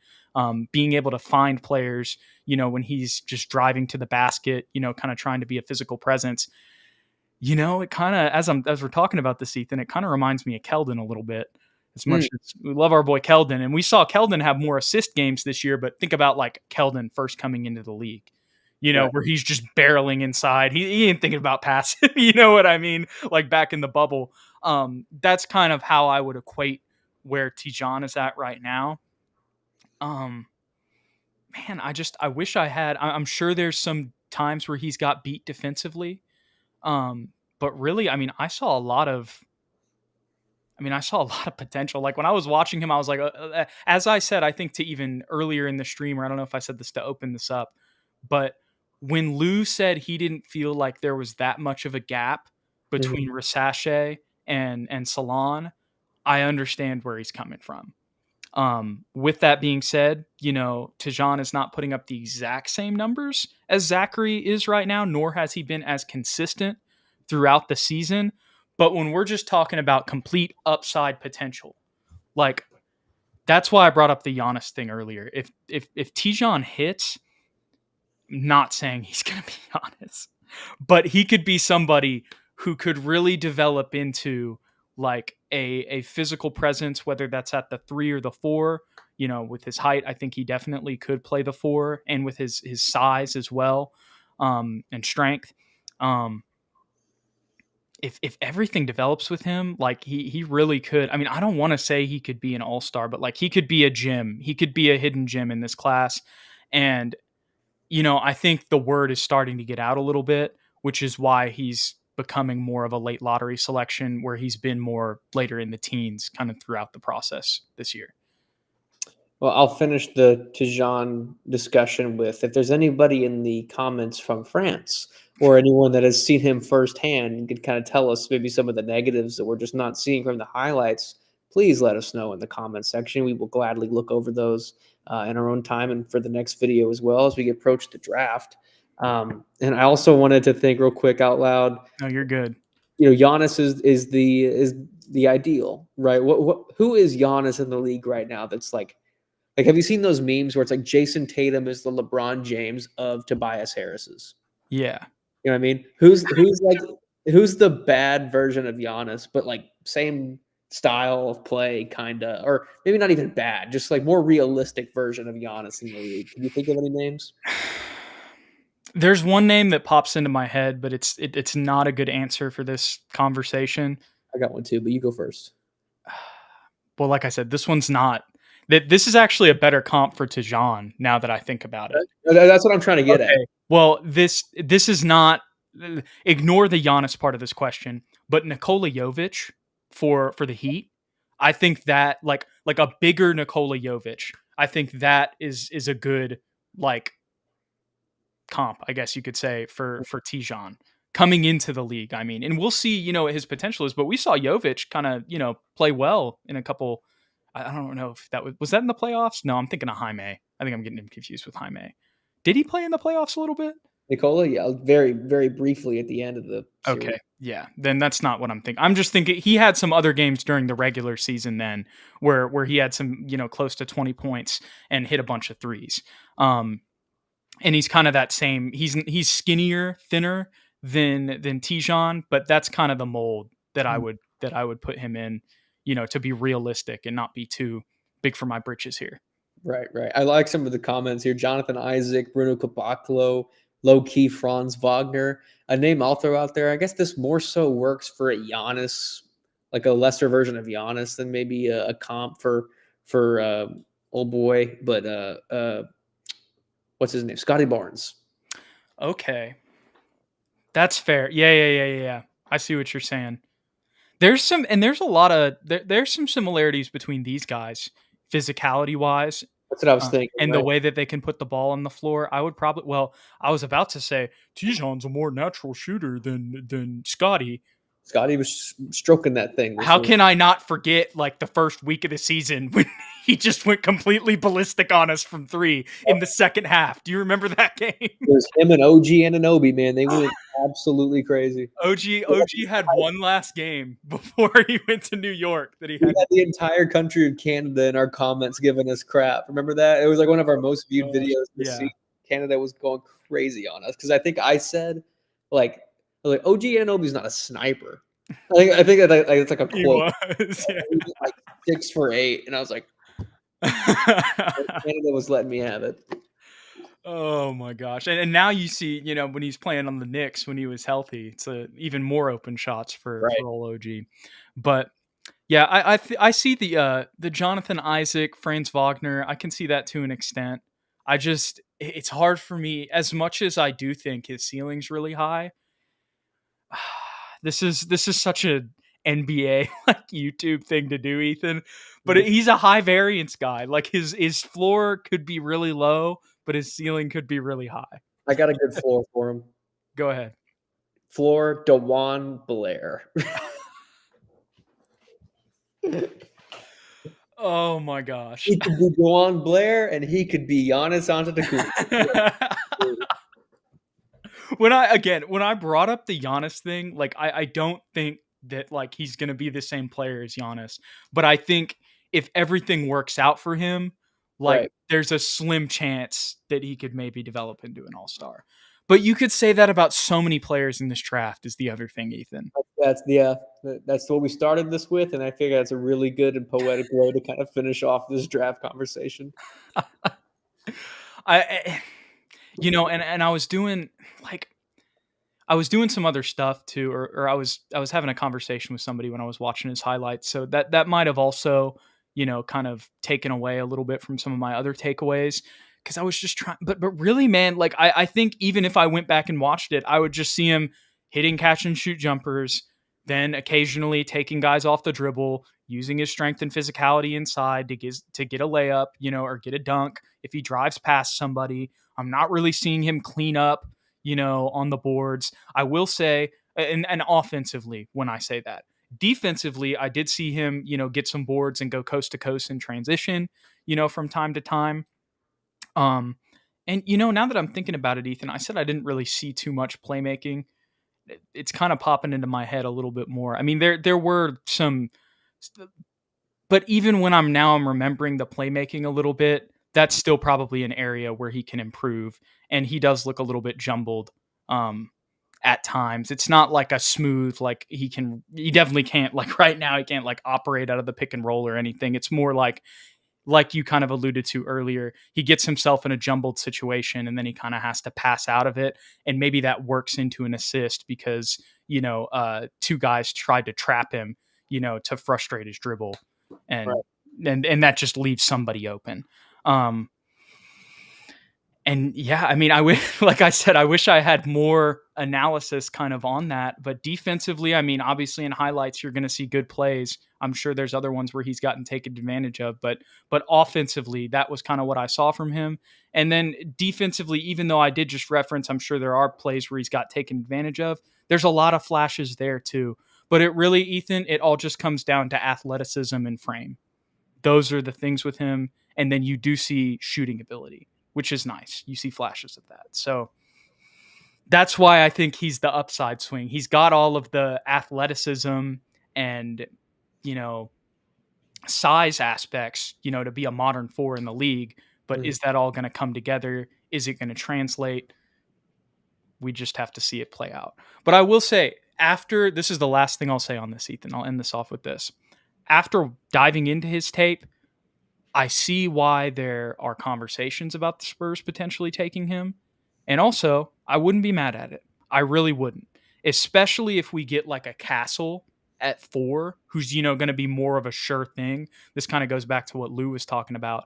being able to find players, when he's just driving to the basket, kind of trying to be a physical presence. It kind of, as we're talking about this, Ethan, it kind of reminds me of Keldon a little bit. As much as we love our boy Keldon, and we saw Keldon have more assist games this year, but think about like Keldon first coming into the league, right, where he's just barreling inside. He ain't thinking about passing, you know what I mean? Like back in the bubble. That's kind of how I would equate where Tidjane is at right now. Man, I wish I had. I'm sure there's some times where he's got beat defensively. But really, I mean, I saw a lot of potential. Like when I was watching him, I was like, as I said, I think to even earlier in the stream, or I don't know if I said this to open this up, but when Lou said he didn't feel like there was that much of a gap between Risacher and Salaun, I understand where he's coming from. With that being said, Tidjane is not putting up the exact same numbers as Zaccharie is right now, nor has he been as consistent throughout the season. But when we're just talking about complete upside potential, like that's why I brought up the Giannis thing earlier. If Tidjane hits, I'm not saying he's going to be Giannis, but he could be somebody who could really develop into like a physical presence, whether that's at the 3 or the 4. With his height, I think he definitely could play the 4, and with his size as well, and strength. If everything develops with him, like he really could. I mean, I don't want to say he could be an all-star, but like he could be a gem. He could be a hidden gem in this class. And, I think the word is starting to get out a little bit, which is why he's becoming more of a late lottery selection, where he's been more later in the teens kind of throughout the process this year. Well, I'll finish the Tidjane discussion with, if there's anybody in the comments from France or anyone that has seen him firsthand and could kind of tell us maybe some of the negatives that we're just not seeing from the highlights, please let us know in the comment section. We will gladly look over those in our own time and for the next video as well as we approach the draft. And I also wanted to think real quick out loud. No, you're good. Giannis is the ideal, right? Who is Giannis in the league right now that's like, have you seen those memes where it's like Jason Tatum is the LeBron James of Tobias Harris's? Yeah. You know what I mean? Who's the bad version of Giannis, but like same style of play, or maybe not even bad, just like more realistic version of Giannis in the league? Can you think of any names? There's one name that pops into my head, but it's not a good answer for this conversation. I got one too, but you go first. Well, like I said, this one's not. This is actually a better comp for Tidjane now that I think about it. That's what I'm trying to get at. Okay. Well, this is not. Ignore the Giannis part of this question, but Nikola Jovic for the Heat, I think that like a bigger Nikola Jovic, I think that is a good like comp, I guess you could say for Tidjane coming into the league. I mean, and we'll see, what his potential is, but we saw Jovic kind of, play well in a couple. I don't know if that was that in the playoffs? No, I'm thinking of Jaime. I think I'm getting him confused with Jaime. Did he play in the playoffs a little bit? Nikola, yeah, very, very briefly at the end of the series. Okay, yeah, then that's not what I'm thinking. I'm just thinking he had some other games during the regular season then where he had some, close to 20 points and hit a bunch of threes. And he's kind of that same. He's skinnier, thinner than Tidjane, but that's kind of the mold that I would put him in, to be realistic and not be too big for my britches here. Right. I like some of the comments here. Jonathan Isaac, Bruno Caboclo, low-key Franz Wagner. A name I'll throw out there. I guess this more so works for a Giannis, like a lesser version of Giannis than maybe a comp for old boy. But what's his name? Scotty Barnes. Okay. That's fair. Yeah. I see what you're saying. There's some similarities between these guys, physicality wise. That's what I was thinking. And right? The way that they can put the ball on the floor, I was about to say Tidjane's a more natural shooter than Scotty. Scotty was stroking that thing. How can I not forget like the first week of the season when he just went completely ballistic on us from three in the second half? Do you remember that game? It was him and OG Anunoby, man. They went absolutely crazy. OG had one last game before he went to New York that he had the entire country of Canada in our comments giving us crap. Remember that? It was like one of our most viewed videos this season. Canada was going crazy on us because I think I said like OG Anunoby's not a sniper. I think it's like a quote. He was like 6 for 8, and I was like, Canada was letting me have it. Oh my gosh! And now you see, when he's playing on the Knicks when he was healthy, it's even more open shots for old OG. But yeah, I see the Jonathan Isaac, Franz Wagner. I can see that to an extent. It's hard for me as much as I do think his ceiling's really high. This is such a NBA like YouTube thing to do, Ethan. But he's a high variance guy. Like his floor could be really low, but his ceiling could be really high. I got a good floor for him. Go ahead. Floor DeJuan Blair. Oh my gosh. He could be DeJuan Blair and he could be Giannis Antetokounmpo. When I brought up the Giannis thing, like I don't think that like he's going to be the same player as Giannis, but I think if everything works out for him, like there's a slim chance that he could maybe develop into an all-star. But you could say that about so many players in this draft is the other thing, Ethan. That's what we started this with, and I figure that's a really good and poetic way to kind of finish off this draft conversation. And I was doing some other stuff too, or I was having a conversation with somebody when I was watching his highlights. So that might have also, kind of taken away a little bit from some of my other takeaways. Cause I was just trying, but really, man, like I think even if I went back and watched it, I would just see him hitting catch and shoot jumpers, then occasionally taking guys off the dribble, using his strength and physicality inside to get a layup, or get a dunk. If he drives past somebody, I'm not really seeing him clean up, on the boards. I will say, and offensively, when I say that, defensively, I did see him, get some boards and go coast to coast in transition, from time to time. And now that I'm thinking about it, Ethan, I said I didn't really see too much playmaking. It's kind of popping into my head a little bit more. I mean, there were some, but even when I'm remembering the playmaking a little bit, that's still probably an area where he can improve. And he does look a little bit jumbled at times. It's not like a smooth, like he definitely can't, like right now, he can't like operate out of the pick and roll or anything. It's more like you kind of alluded to earlier, he gets himself in a jumbled situation and then he kind of has to pass out of it. And maybe that works into an assist because, two guys tried to trap him, to frustrate his dribble. And, Right. and that just leaves somebody open. And yeah, I mean, like I said, I wish I had more analysis kind of on that. But defensively, I mean, obviously in highlights, you're going to see good plays. I'm sure there's other ones where he's gotten taken advantage of, but offensively, that was kind of what I saw from him. And then defensively, even though I did just reference, I'm sure there are plays where he's got taken advantage of. There's a lot of flashes there too. But it really, Ethan, it all just comes down to athleticism and frame. Those are the things with him. And then you do see shooting ability, which is nice. You see flashes of that. So that's why I think he's the upside swing. He's got all of the athleticism and, size aspects, to be a modern four in the league. But is that all going to come together? Is it going to translate? We just have to see it play out. But I will say, this is the last thing I'll say on this, Ethan. I'll end this off with this. After diving into his tape, I see why there are conversations about the Spurs potentially taking him. And also, I wouldn't be mad at it. I really wouldn't. Especially if we get like a Castle at 4, who's, going to be more of a sure thing. This kind of goes back to what Lou was talking about.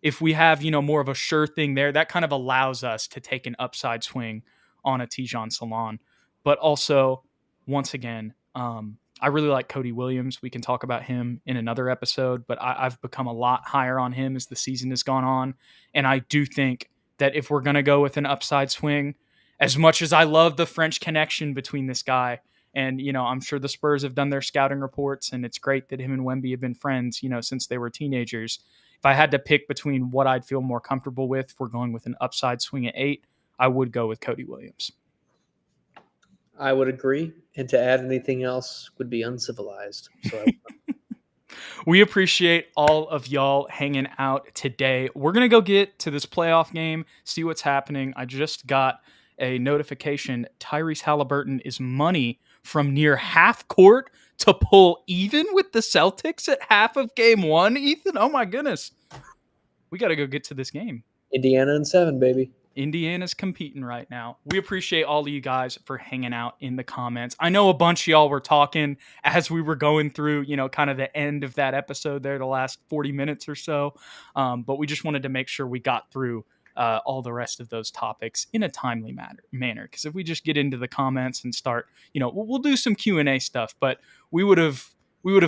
If we have, more of a sure thing there, that kind of allows us to take an upside swing on a Tidjane Salaun. But also, once again, I really like Cody Williams. We can talk about him in another episode, but I've become a lot higher on him as the season has gone on. And I do think that if we're going to go with an upside swing, as much as I love the French connection between this guy, and, I'm sure the Spurs have done their scouting reports, and it's great that him and Wemby have been friends, since they were teenagers. If I had to pick between what I'd feel more comfortable with, if we're going with an upside swing at 8, I would go with Cody Williams. I would agree. And to add anything else would be uncivilized. So we appreciate all of y'all hanging out today. We're going to go get to this playoff game, see what's happening. I just got a notification. Tyrese Halliburton is money from near half court to pull even with the Celtics at half of game 1, Ethan. Oh my goodness. We got to go get to this game. Indiana in 7, baby. Indiana's competing right now. We appreciate all of you guys for hanging out in the comments. I know a bunch of y'all were talking as we were going through, kind of the end of that episode there, the last 40 minutes or so. But we just wanted to make sure we got through all the rest of those topics in a timely manner. Because if we just get into the comments and start, we'll do some Q&A stuff, but we would have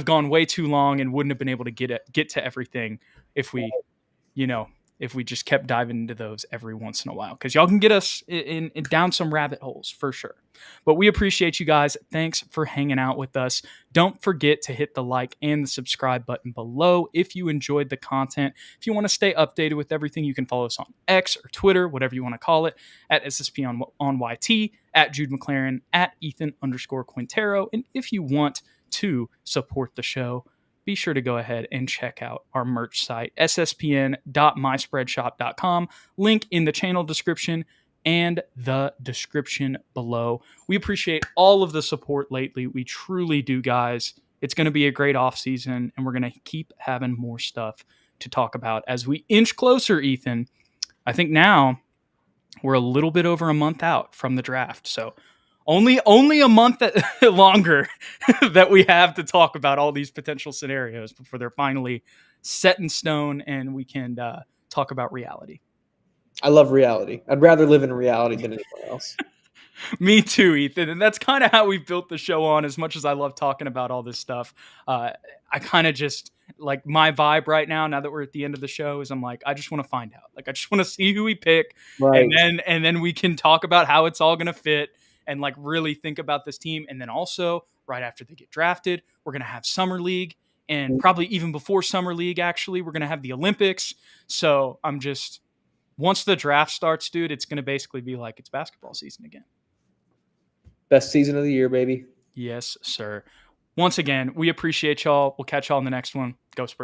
gone way too long and wouldn't have been able to get to everything if we, if we just kept diving into those every once in a while, because y'all can get us in down some rabbit holes for sure. But we appreciate you guys. Thanks for hanging out with us. Don't forget to hit the like and the subscribe button below if you enjoyed the content. If you want to stay updated with everything, you can follow us on X or Twitter, whatever you want to call it, at SSPN on YT, at Jude McLaren, at Ethan_Quintero. And if you want to support the show, be sure to go ahead and check out our merch site, sspn.myspreadshop.com. Link in the channel description and the description below. We appreciate all of the support lately. We truly do, guys. It's going to be a great offseason, and we're going to keep having more stuff to talk about as we inch closer, Ethan. I think now we're a little bit over a month out from the draft, so only a month longer that we have to talk about all these potential scenarios before they're finally set in stone and we can talk about reality. I love reality. I'd rather live in reality than anything else. Me too, Ethan. And that's kind of how we built the show on. As much as I love talking about all this stuff, I kind of just like my vibe right now that we're at the end of the show is I'm like, I just want to find out. Like, I just want to see who we pick. Right. And then we can talk about how it's all going to fit and like really think about this team. And then also right after they get drafted, we're going to have Summer League, and probably even before Summer League, actually, we're going to have the Olympics. So once the draft starts, dude, it's going to basically be like it's basketball season again. Best season of the year, baby. Yes, sir. Once again, we appreciate y'all. We'll catch y'all in the next one. Go Spurs.